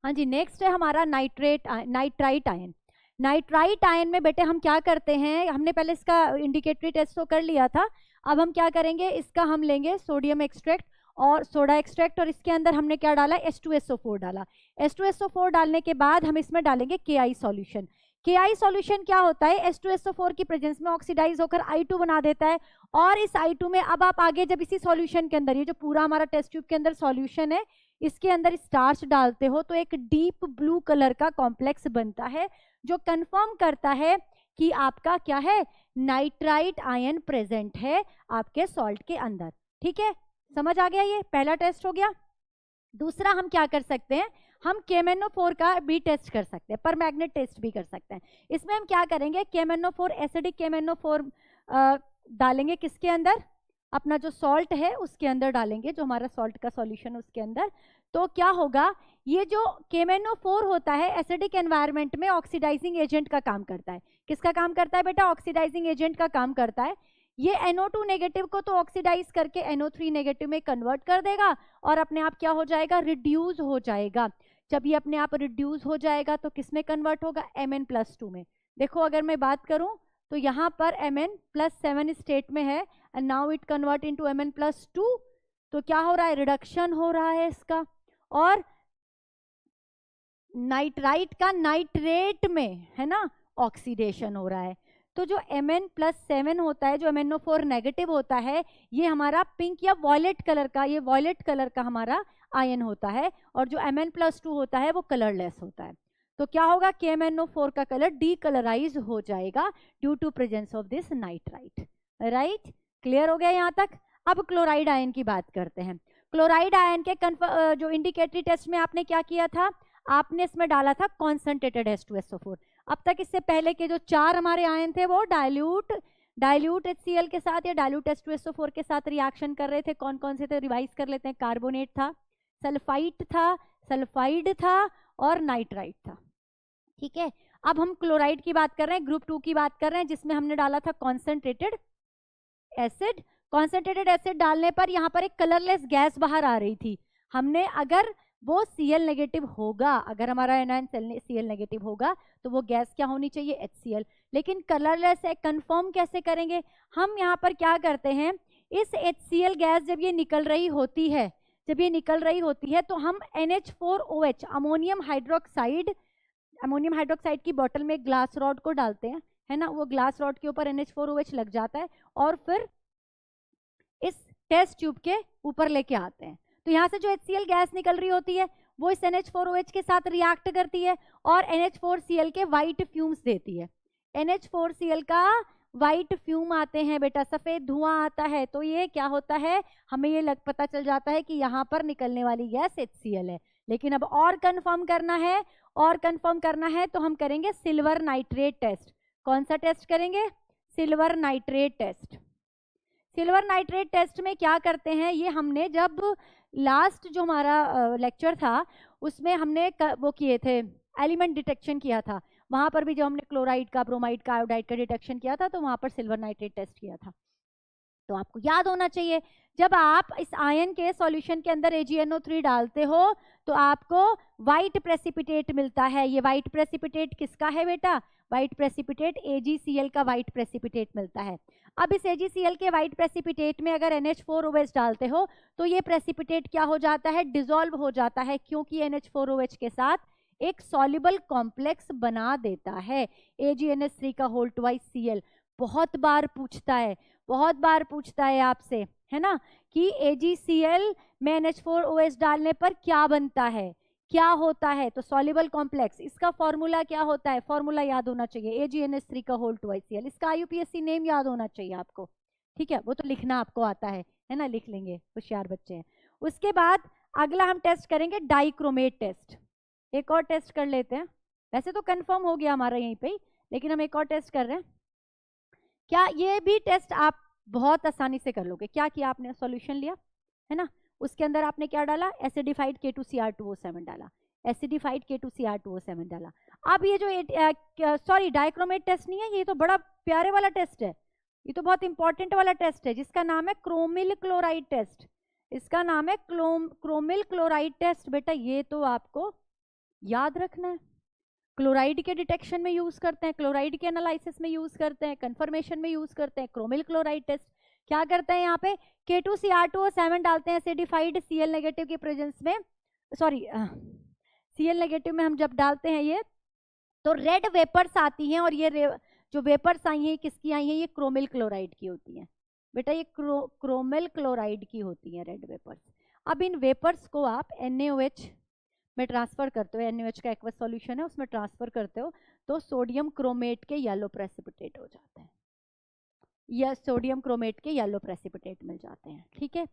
हाँ जी, नेक्स्ट है हमारा नाइट्राइट आयन। नाइट्राइट आयन में बेटे हम क्या करते हैं, हमने पहले इसका इंडिकेटरी टेस्ट तो कर लिया था, अब हम क्या करेंगे, इसका हम लेंगे सोडियम एक्सट्रैक्ट और सोडा एक्सट्रैक्ट, और इसके अंदर हमने क्या डाला, H2SO4 डाला। H2SO4 डालने के बाद हम इसमें डालेंगे KI सॉल्यूशन। KI सॉल्यूशन क्या होता है, H2SO4 की प्रेजेंस में ऑक्सीडाइज होकर I2 बना देता है, और इस I2 में अब आप आगे जब इसी सॉल्यूशन के अंदर, ये जो पूरा हमारा टेस्ट ट्यूब के अंदर सॉल्यूशन है, इसके अंदर स्टार्च डालते हो तो एक डीप ब्लू कलर का कॉम्प्लेक्स बनता है, जो कंफर्म करता है कि आपका क्या है, नाइट्राइट आयन प्रेजेंट है आपके सॉल्ट के अंदर। ठीक है, समझ आ गया, ये पहला टेस्ट हो गया। दूसरा हम क्या कर सकते हैं, हम KMnO4 का भी टेस्ट कर सकते हैं, पर मैग्नेट टेस्ट भी कर सकते हैं। इसमें हम क्या करेंगे, KMnO4 एसिडिक KMnO4 डालेंगे, किसके अंदर, अपना जो सॉल्ट है उसके अंदर डालेंगे, जो हमारा सॉल्ट का सॉल्यूशन उसके अंदर। तो क्या होगा, ये जो KMnO4 होता है एसिडिक एनवायरनमेंट में ऑक्सीडाइजिंग एजेंट का काम करता है। किसका काम करता है बेटा, ऑक्सीडाइजिंग एजेंट का काम करता है। ये NO2 नेगेटिव को तो ऑक्सीडाइज करके NO3 नेगेटिव में कन्वर्ट कर देगा और अपने आप क्या हो जाएगा, रिड्यूस हो जाएगा। जब ये अपने आप रिड्यूस हो जाएगा तो किस में कन्वर्ट होगा, Mn+2 में। देखो अगर मैं बात करूं तो यहाँ पर Mn+7 स्टेट में है and now it convert into Mn+2, तो क्या हो रहा है, रिडक्शन हो रहा है इसका, और नाइट्राइट का नाइट्रेट में है ना ऑक्सीडेशन हो रहा है। तो जो Mn+7 होता है, जो MnO4 नेगेटिव होता है, ये हमारा पिंक या वॉयलेट कलर का, ये वॉयलेट कलर का हमारा आयन होता है, और जो Mn+2 होता है वो कलरलेस होता है। तो क्या होगा, KMnO4 का कलर डीकलराइज हो जाएगा due to presence of this nitrite. Right, clear हो गया यहाँ तक। अब क्लोराइड आयन की बात करते हैं। क्लोराइड आयन के जो इंडिकेटरी टेस्ट में आपने क्या किया था, आपने इसमें डाला था कॉन्सेंट्रेटेड H2SO4। अब तक इससे पहले के जो 4 हमारे आयन थे वो डाइल्यूट HCl के साथ या डाइल्यूट H2SO4 के साथ रिएक्शन कर रहे थे। कौन कौन से थे, रिवाइज कर लेते हैं। कार्बोनेट था, सल्फाइट था, सल्फाइड था और नाइट्राइट था। ठीक है, अब हम क्लोराइड की बात कर रहे हैं, ग्रुप 2 की बात कर रहे हैं, जिसमें हमने डाला था कॉन्सेंट्रेटेड एसिड। कॉन्सेंट्रेटेड एसिड डालने पर यहाँ पर एक कलरलेस गैस बाहर आ रही थी। हमने अगर वो Cl नेगेटिव होगा, अगर हमारा एनायन Cl नेगेटिव होगा तो वो गैस क्या होनी चाहिए, HCl, लेकिन कलरलेस है। कंफर्म कैसे करेंगे, हम यहाँ पर क्या करते हैं, इस HCl गैस जब ये निकल रही होती है, जब ये निकल रही होती है तो हम NH4OH अमोनियम हाइड्रोक्साइड की बोतल में ग्लास रॉड को डालते हैं। है ना, वो ग्लास रॉड के ऊपर NH4OH लग जाता है और फिर इस टेस्ट ट्यूब के ऊपर लेके आते हैं। तो यहाँ से जो HCl गैस निकल रही होती है वो इस NH4OH के साथ रिएक्ट करती है और NH4Cl के वाइट फ्यूम्स देती है। NH4Cl का वाइट फ्यूम आते हैं बेटा, सफेद धुआं आता है। तो ये क्या होता है, हमें ये पता चल जाता है कि यहाँ पर निकलने वाली गैस HCl है। लेकिन अब और कंफर्म करना है तो हम करेंगे सिल्वर नाइट्रेट टेस्ट। कौन सा टेस्ट करेंगे, silver nitrate test. Silver nitrate test में क्या करते हैं, ये हमने जब लास्ट जो हमारा लेक्चर था उसमें हमने वो किए थे, एलिमेंट डिटेक्शन किया था। वहां पर भी जब हमने क्लोराइड का, ब्रोमाइड का, आयोडाइड का डिटेक्शन किया था तो वहां पर सिल्वर नाइट्रेट टेस्ट किया था। तो आपको याद होना चाहिए, जब आप इस आयन के सॉल्यूशन के अंदर AgNO3 डालते हो तो आपको व्हाइट प्रेसिपिटेट मिलता है। ये व्हाइट प्रेसिपिटेट किसका है बेटा, व्हाइट प्रेसिपिटेट AgCl का व्हाइट प्रेसिपिटेट मिलता है। अब इस AgCl के व्हाइट प्रेसिपिटेट में अगर NH4OH डालते हो तो ये प्रेसिपिटेट क्या हो जाता है, डिसॉल्व हो जाता है, क्योंकि NH4OH के साथ एक सॉल्युबल कॉम्प्लेक्स बना देता है AgNH3 का होल ट्वाइस Cl। बहुत बार पूछता है आपसे, है ना, कि AgCl में NH4OH डालने पर क्या बनता है, क्या होता है। तो सॉल्युबल कॉम्प्लेक्स, इसका फॉर्मूला क्या होता है, फॉर्मूला याद होना चाहिए, AgNH3 का होल ट्वाइस Cl। इसका IUPAC नेम याद होना चाहिए आपको, ठीक है, वो तो लिखना आपको आता है ना, लिख लेंगे, होशियार बच्चे हैं। उसके बाद अगला हम टेस्ट करेंगे डाइक्रोमेट टेस्ट। एक और टेस्ट कर लेते हैं, वैसे तो कंफर्म हो गया हमारा यहीं पे, लेकिन हम एक और टेस्ट कर रहे हैं। क्या ये भी टेस्ट आप बहुत आसानी से कर लोगे। क्या किया आपने, सॉल्यूशन लिया है ना, उसके अंदर आपने क्या डाला, एसिडिफाइड K2Cr2O7 डाला, एसिडिफाइड K2Cr2O7 डाला। अब ये जो सॉरी डाइक्रोमेट टेस्ट नहीं है, ये तो बड़ा प्यारे वाला टेस्ट है, ये तो बहुत इंपॉर्टेंट वाला टेस्ट है जिसका नाम है क्रोमिल क्लोराइड टेस्ट। इसका नाम है क्रोमिल क्लोराइड टेस्ट। बेटा ये तो आपको याद रखना है, क्लोराइड के डिटेक्शन में यूज करते हैं, क्लोराइड के एनालिसिस में यूज करते हैं, कंफर्मेशन में यूज करते हैं क्रोमिल क्लोराइड टेस्ट। क्या करते हैं यहाँ पे, K2Cr2O7 डालते हैं एसिडिफाइड Cl नेगेटिव की प्रेजेंस में, सॉरी Cl नेगेटिव में हम जब डालते हैं ये तो रेड वेपर्स आती हैं, और ये जो वेपर्स आई हैं किसकी आई हैं, ये क्रोमिल क्लोराइड की होती हैं बेटा, ये क्रोमिल क्लोराइड की होती हैं रेड वेपर्स। अब इन वेपर्स को आप NaOH में ट्रांसफर करते हो, NaOH का एक्वस सॉल्यूशन है उसमें ट्रांसफर करते हो तो सोडियम क्रोमेट के येलो प्रेसिपिटेट हो जाते हैं, या सोडियम क्रोमेट के येलो प्रेसिपिटेट मिल जाते हैं। ठीक है,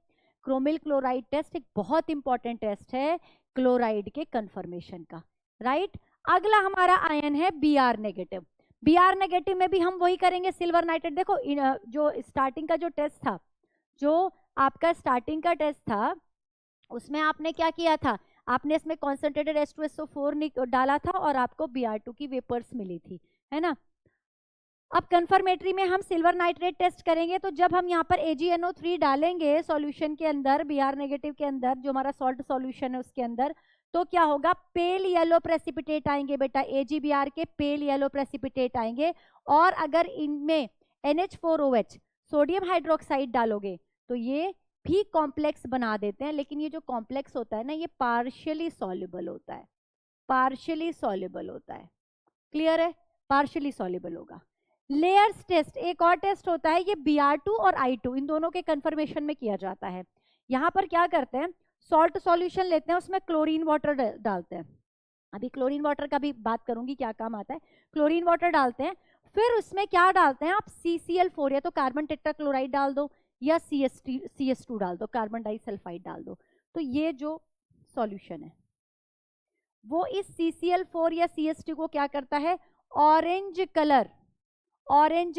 क्रोमिल क्लोराइड टेस्ट एक बहुत इंपॉर्टेंट टेस्ट है क्लोराइड के कंफर्मेशन का, राइट। अगला हमारा आयन है Br नेगेटिव। Br नेगेटिव में भी हम वही करेंगे, सिल्वर नाइट्रेट। देखो जो स्टार्टिंग का जो टेस्ट था, जो आपका स्टार्टिंग का टेस्ट था उसमें आपने क्या किया था, आपने इसमें कॉन्सेंट्रेटेड H2SO4 डाला था और आपको Br2 की वेपर्स मिली थी, है ना। अब कंफर्मेटरी में हम सिल्वर नाइट्रेट टेस्ट करेंगे, तो जब हम यहाँ पर AgNO3 डालेंगे सॉल्यूशन के अंदर, Br नेगेटिव के अंदर, जो हमारा सॉल्ट सॉल्यूशन है उसके अंदर, तो क्या होगा, पेल येलो प्रेसिपिटेट आएंगे बेटा, AgBr के पेल येलो प्रेसिपिटेट आएंगे। और अगर इनमें NH4OH सोडियम हाइड्रोक्साइड डालोगे तो ये भी कॉम्प्लेक्स बना देते हैं, लेकिन ये जो कॉम्प्लेक्स होता है ना, ये पार्शियली सॉल्युबल होता है, पार्शियली सॉल्युबल होता है, क्लियर है, पार्शियली सॉल्युबल होगा। लेयर्स टेस्ट एक और टेस्ट होता है, ये Br2 और I2 इन दोनों के कंफर्मेशन में किया जाता है। यहाँ पर क्या करते हैं, सॉल्ट सॉल्यूशन लेते हैं, उसमें क्लोरीन वाटर डालते हैं। अभी क्लोरीन वाटर का भी बात करूंगी क्या काम आता है। क्लोरीन वाटर डालते हैं, फिर उसमें क्या डालते हैं आप, CCl4 या तो कार्बन टेट्राक्लोराइड डाल दो, या CS2 डाल दो, कार्बन डाइसल्फाइड डाल दो। तो ये जो सॉल्यूशन है वो इस CCl4 या CS2 को क्या करता है, ऑरेंज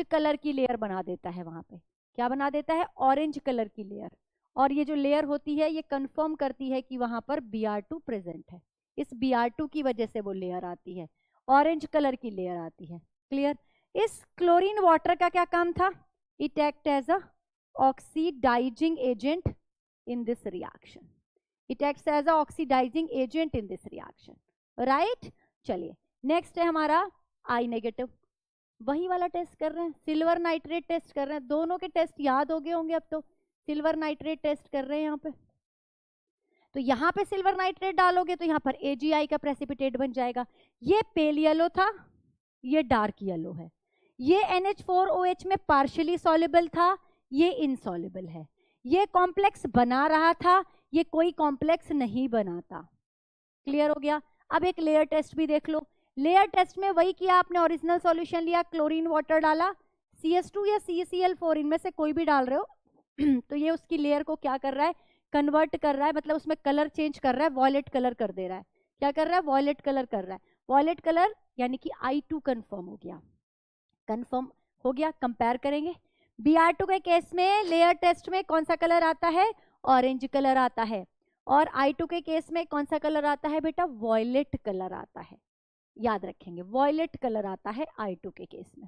कलर की लेयर बना देता है। वहां पे क्या बना देता है, ऑरेंज कलर की लेयर। और ये जो लेयर होती है ये कंफर्म करती है कि वहां पर Br2 प्रेजेंट है। इस Br2 की वजह से वो लेयर आती है, ऑरेंज कलर की लेयर आती है, क्लियर। इस क्लोरीन वाटर का क्या काम था, it act as a oxidizing agent in this reaction, it acts as a oxidizing agent in this reaction, right। चलिए नेक्स्ट है हमारा I नेगेटिव, वही वाला टेस्ट कर रहे हैं, सिल्वर नाइट्रेट टेस्ट कर रहे हैं। दोनों के टेस्ट याद हो गए होंगे अब तो, सिल्वर नाइट्रेट टेस्ट कर रहे हैं यहाँ पे। तो यहाँ पे सिल्वर नाइट्रेट डालोगे तो यहाँ पर AgI का प्रेसिपिटेट बन जाएगा। ये पेल येलो था, ये डार्क येलो है। ये NH4OH में पार्शियली सॉल्युबल था, ये इनसॉल्युबल है। ये कॉम्प्लेक्स बना रहा था, ये कोई कॉम्प्लेक्स नहीं बनाता। क्लियर हो गया? अब एक लेयर टेस्ट भी देख लो। लेयर टेस्ट में वही किया आपने, ओरिजिनल सॉल्यूशन लिया, क्लोरीन वाटर डाला, CS2 या CCl4 इनमें से कोई भी डाल रहे हो तो ये उसकी लेयर को क्या कर रहा है, कन्वर्ट कर रहा है, मतलब उसमें कलर चेंज कर रहा है, वॉयलेट कलर कर दे रहा है। क्या कर रहा है? वॉयलेट कलर कर रहा है। वॉयलेट कलर यानी कि I2 कंफर्म हो गया, कंफर्म हो गया। कंपेयर करेंगे, Br2 के केस में लेयर टेस्ट में कौन सा कलर आता है? ऑरेंज कलर आता है। और I2 के केस में कौन सा कलर आता है बेटा? वॉयलेट कलर आता है। याद रखेंगे, वॉयलेट कलर आता है I2 के केस में,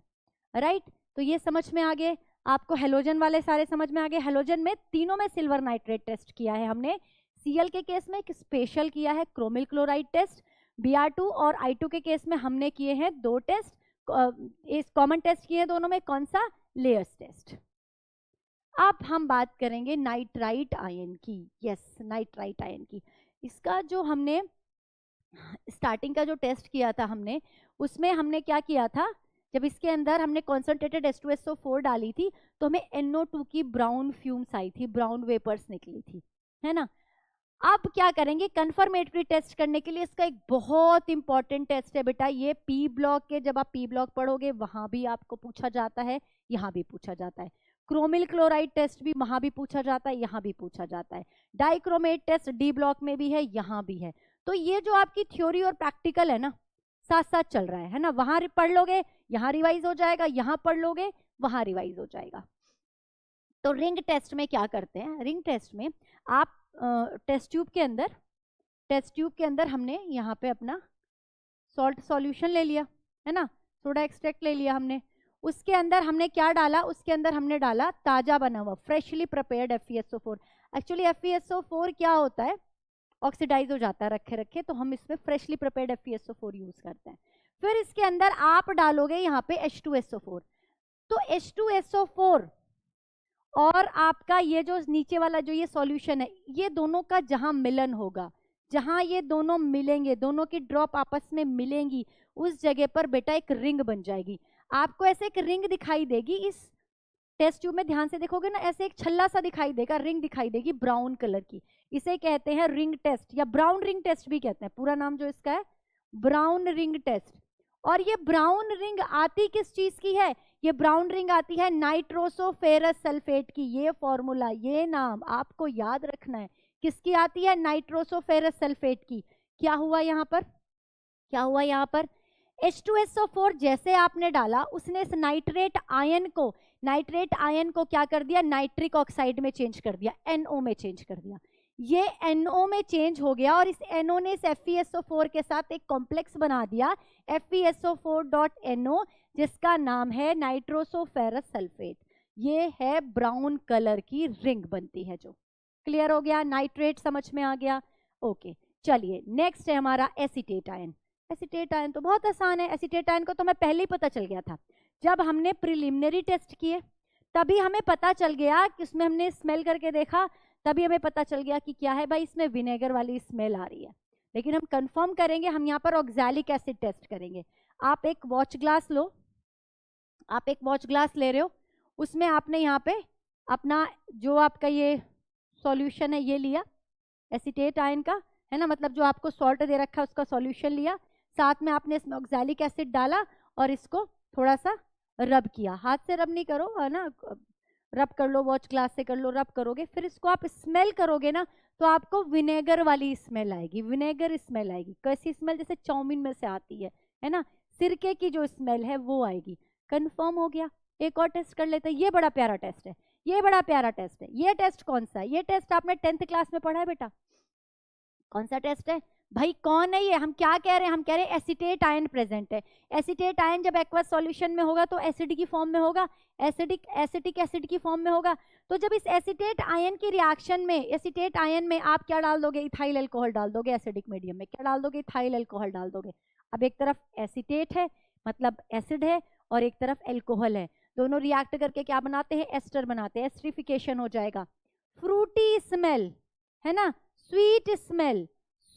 राइट? तो ये समझ में आ गए आपको, हेलोजन वाले सारे समझ में आ गए। हेलोजन में तीनों में सिल्वर नाइट्रेट टेस्ट किया है हमने। Cl के केस में एक स्पेशल किया है क्रोमिल क्लोराइड टेस्ट। Br2 और I2 के केस में हमने किए हैं 2 टेस्ट, इस कॉमन टेस्ट किए हैं दोनों में। कौन सा? Layers test. अब हम बात करेंगे नाइट्राइट आयन की। यस, नाइट्राइट आयन की। इसका जो हमने स्टार्टिंग का जो टेस्ट किया था हमने, उसमें हमने क्या किया था, जब इसके अंदर हमने कॉन्सेंट्रेटेड H2SO4 डाली थी तो हमें NO2 की ब्राउन फ्यूम्स आई थी, ब्राउन वेपर्स निकली थी, है ना। अब क्या करेंगे, कंफर्मेटरी टेस्ट करने के लिए इसका एक बहुत इंपॉर्टेंट टेस्ट है बेटा, ये P ब्लॉक के, जब आप P ब्लॉक पढ़ोगे वहां भी आपको पूछा जाता है, यहाँ भी पूछा जाता है। क्रोमिल क्लोराइड टेस्ट भी वहां भी पूछा जाता है, यहाँ भी पूछा जाता है। डाइक्रोमेट टेस्ट D ब्लॉक में भी है, यहाँ भी है। तो ये जो आपकी थ्योरी और प्रैक्टिकल है ना, साथ साथ चल रहा है ना। वहां पढ़ लोगे, यहाँ रिवाइज हो जाएगा, यहाँ पढ़ लोगे, वहां रिवाइज हो जाएगा। तो रिंग टेस्ट में क्या करते हैं, रिंग टेस्ट में आप टेस्ट ट्यूब के अंदर हमने यहाँ पे अपना सॉल्ट सॉल्यूशन ले लिया, है ना, सोडा एक्सट्रैक्ट ले लिया हमने। उसके अंदर हमने क्या डाला, उसके अंदर हमने डाला ताजा बना हुआ freshly prepared FeSO4। Actually FeSO4 क्या होता है, ऑक्सीडाइज हो जाता है रखे रखे, तो हम इसमें फ्रेशली प्रिपेयर्ड FeSO4 यूज करते हैं। फिर इसके अंदर आप डालोगे यहाँ पे H2SO4। तो H2SO4 और आपका ये जो नीचे वाला जो ये सॉल्यूशन है, ये दोनों का जहां मिलन होगा, जहां ये दोनों मिलेंगे, दोनों की ड्रॉप आपस में मिलेंगी, उस जगह पर बेटा एक रिंग बन जाएगी। आपको ऐसे एक रिंग दिखाई देगी, इस टेस्ट ट्यूब में ध्यान से देखोगे ना, ऐसे एक छल्ला सा दिखाई देगा, रिंग दिखाई देगी ब्राउन कलर की। इसे कहते हैं रिंग टेस्ट या ब्राउन रिंग टेस्ट भी कहते हैं, पूरा नाम जो इसका है ब्राउन रिंग टेस्ट। और ये ब्राउन रिंग आती किस चीज की है, ये ब्राउन रिंग आती है नाइट्रोसोफेरस सल्फेट की। ये फॉर्मूला, ये नाम आपको याद रखना है, किसकी आती है, नाइट्रोसोफेरस सल्फेट की। क्या हुआ यहाँ पर, क्या हुआ यहाँ पर, H2SO4 जैसे आपने डाला, उसने इस नाइट्रेट आयन को क्या कर दिया, नाइट्रिक ऑक्साइड में चेंज कर दिया, NO में चेंज कर दिया। ये NO में चेंज हो गया और इस NO ने इस FeSO4 के साथ एक कॉम्प्लेक्स बना दिया FeSO4.NO, जिसका नाम है नाइट्रोसोफेरस सल्फेट। ये है ब्राउन कलर की रिंग बनती है जो। क्लियर हो गया, नाइट्रेट समझ में आ गया। ओके, चलिए नेक्स्ट है हमारा एसीटेट आयन। एसीटेट आयन तो बहुत आसान है, एसीटेट आयन को तो हमें पहले ही पता चल गया था, जब हमने प्रिलिमिनरी टेस्ट किए तभी हमें पता चल गया कि उसमें हमने स्मेल करके देखा, तभी हमें पता चल गया कि क्या है भाई, इसमें विनेगर वाली स्मेल आ रही है। लेकिन हम कंफर्म करेंगे, हम यहाँ पर ऑक्सैलिक एसिड टेस्ट करेंगे। आप एक वॉच ग्लास लो, आप एक वॉच ग्लास ले रहे हो, उसमें आपने यहाँ पे अपना जो आपका ये सॉल्यूशन है ये लिया एसीटेट आयन का, है ना, मतलब जो आपको सॉल्ट दे रखा है उसका सॉल्यूशन लिया, साथ में आपने इसमें ऑक्सैलिक एसिड डाला और इसको थोड़ा सा रब किया। हाथ से रब नहीं करो, है ना, रब कर लो, वॉच ग्लास से कर लो, रब करोगे, फिर इसको आप स्मेल करोगे ना तो आपको विनेगर वाली स्मेल आएगी, विनेगर स्मेल आएगी। कैसी स्मेल, जैसे चाउमीन में से आती है ना, सिरके की जो स्मेल है वो आएगी। कंफर्म हो गया। एक और टेस्ट कर लेते हैं, ये बड़ा प्यारा टेस्ट है, ये बड़ा प्यारा टेस्ट है। ये टेस्ट कौन सा है, ये टेस्ट आपने 10th क्लास में पढ़ा है बेटा। कौन सा टेस्ट है भाई, कौन है ये, हम क्या कह रहे हैं, हम कह रहे हैं एसीटेट आयन प्रेजेंट है। एसीटेट आयन जब एक्वस सॉल्यूशन में होगा तो एसिड की फॉर्म में होगा, एसिटिक एसिड की फॉर्म में होगा। तो जब इस एसीटेट आयन की रिएक्शन में, एसीटेट आयन में आप क्या डाल दोगे, इथाइल अल्कोहल डाल दोगे, एसिडिक मीडियम में क्या डाल दोगे, इथाइल अल्कोहल डाल दोगे। अब एक तरफ एसीटेट है मतलब एसिड है, और एक तरफ अल्कोहल है, दोनों रिएक्ट करके क्या बनाते हैं, एस्टर बनाते हैं, एस्टरिफिकेशन हो जाएगा। फ्रूटी स्मेल, है ना, sweet smell,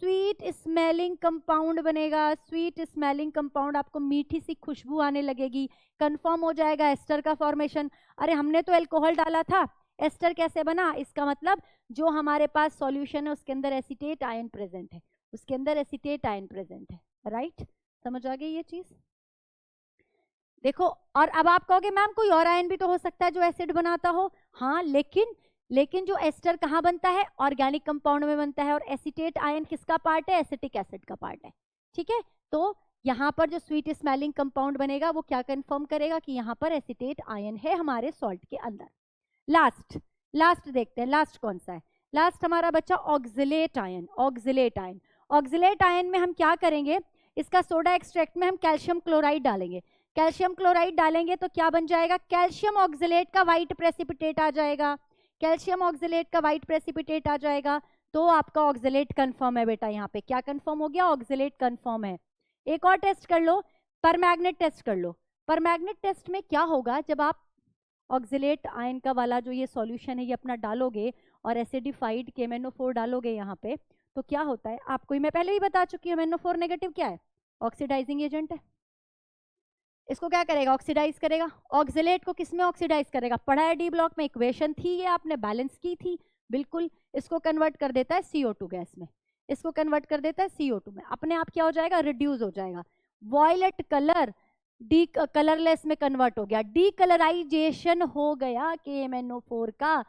sweet smelling compound बनेगा। स्वीट स्मेलिंग कंपाउंड, आपको मीठी सी खुशबू आने लगेगी। कंफर्म हो जाएगा एस्टर का फॉर्मेशन। अरे हमने तो अल्कोहल डाला था, एस्टर कैसे बना? इसका मतलब जो हमारे पास सॉल्यूशन है उसके अंदर एसीटेट आयन प्रेजेंट है, उसके अंदर एसीटेट आयन प्रेजेंट है। राइट, समझ आ गई ये चीज? देखो, और अब आप कहोगे मैम कोई और आयन भी तो हो सकता है जो एसिड बनाता हो। हाँ, लेकिन जो एस्टर कहाँ बनता है? ऑर्गेनिक कंपाउंड में बनता है। और एसीटेट आयन किसका पार्ट है? एसिटिक एसिड का पार्ट है। ठीक है, तो यहाँ पर जो स्वीट स्मेलिंग कंपाउंड बनेगा वो क्या कंफर्म करेगा कि यहाँ पर एसीटेट आयन है हमारे सॉल्ट के अंदर। लास्ट देखते हैं, लास्ट कौन सा है? लास्ट हमारा बच्चा ऑक्सिलेट आयन। ऑक्सिलेट आयन में हम क्या करेंगे? इसका सोडा एक्सट्रैक्ट में हम कैल्शियम क्लोराइड डालेंगे। कैल्शियम क्लोराइड डालेंगे तो क्या बन जाएगा? कैल्शियम ऑक्सिलेट का व्हाइट प्रेसिपिटेट आ जाएगा। कैल्शियम ऑक्सिलेट का व्हाइट प्रेसिपिटेट आ जाएगा तो आपका ऑक्सिलेट कंफर्म है बेटा। यहाँ पे क्या कंफर्म हो गया? ऑक्सिलेट कंफर्म है। एक और टेस्ट कर लो, परमैग्नेट टेस्ट कर लो। परमैग्नेट टेस्ट में क्या होगा? जब आप ऑक्सिलेट आयन का वाला जो ये सॉल्यूशन है ये अपना डालोगे और एसिडिफाइड KMnO4 डालोगे यहाँ पे, तो क्या होता है आपको मैं पहले ही बता चुकी हूँ। MnO4 नेगेटिव क्या है? ऑक्सीडाइजिंग एजेंट है। इसको क्या करेगा? ऑक्सीडाइज करेगा। ऑक्सिलेट को किसमें ऑक्सीडाइज करेगा? पढ़ा है डी ब्लॉक में, इक्वेशन थी ये, आपने बैलेंस की थी बिल्कुल। इसको कन्वर्ट कर देता है CO2 गैस में, इसको कन्वर्ट कर देता है CO2 में। अपने आप क्या हो जाएगा? रिड्यूस हो जाएगा। वॉयलेट कलर डी कलरलेस में कन्वर्ट हो गया। डीकलराइजेशन हो गया KMnO4 का।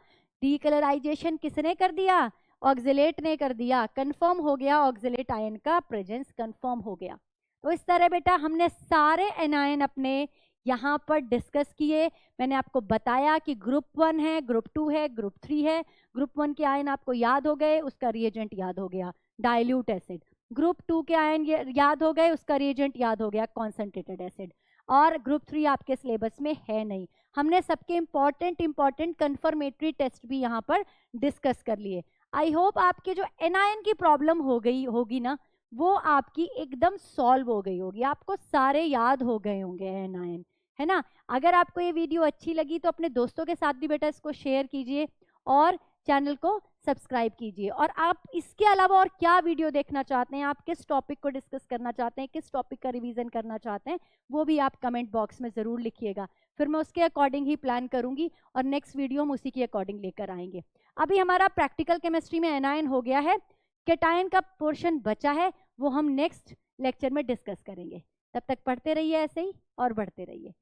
डीकलराइजेशन किसने कर दिया? ऑक्सिलेट ने कर दिया। कंफर्म हो गया ऑक्सिलेट आयन का प्रेजेंस, कंफर्म हो गया। तो इस तरह बेटा हमने सारे एनायन अपने यहाँ पर डिस्कस किए। मैंने आपको बताया कि ग्रुप 1 है, ग्रुप 2 है, ग्रुप 3 है। ग्रुप 1 के आयन आपको याद हो गए, उसका रिएजेंट याद हो गया डाइल्यूट एसिड। ग्रुप 2 के आयन याद हो गए, उसका रिएजेंट याद हो गया कॉन्सेंट्रेटेड एसिड। और ग्रुप 3 आपके सिलेबस में है नहीं। हमने सबके इंपॉर्टेंट कंफर्मेटरी टेस्ट भी यहाँ पर डिस्कस कर लिए। आई होप आपके जो एनायन की प्रॉब्लम हो गई होगी ना, वो आपकी एकदम सॉल्व हो गई होगी। आपको सारे याद हो गए होंगे एनायन, है ना? अगर आपको ये वीडियो अच्छी लगी तो अपने दोस्तों के साथ भी बेटा इसको शेयर कीजिए और चैनल को सब्सक्राइब कीजिए। और आप इसके अलावा और क्या वीडियो देखना चाहते हैं, आप किस टॉपिक को डिस्कस करना चाहते हैं, किस टॉपिक का रिवीजन करना चाहते हैं, वो भी आप कमेंट बॉक्स में ज़रूर लिखिएगा। फिर मैं उसके अकॉर्डिंग ही प्लान करूंगी और नेक्स्ट वीडियो हम उसी के अकॉर्डिंग लेकर आएंगे। अभी हमारा प्रैक्टिकल केमिस्ट्री में एनायन हो गया है, कैटायन का पोर्शन बचा है, वो हम नेक्स्ट लेक्चर में डिस्कस करेंगे। तब तक पढ़ते रहिए ऐसे ही और बढ़ते रहिए।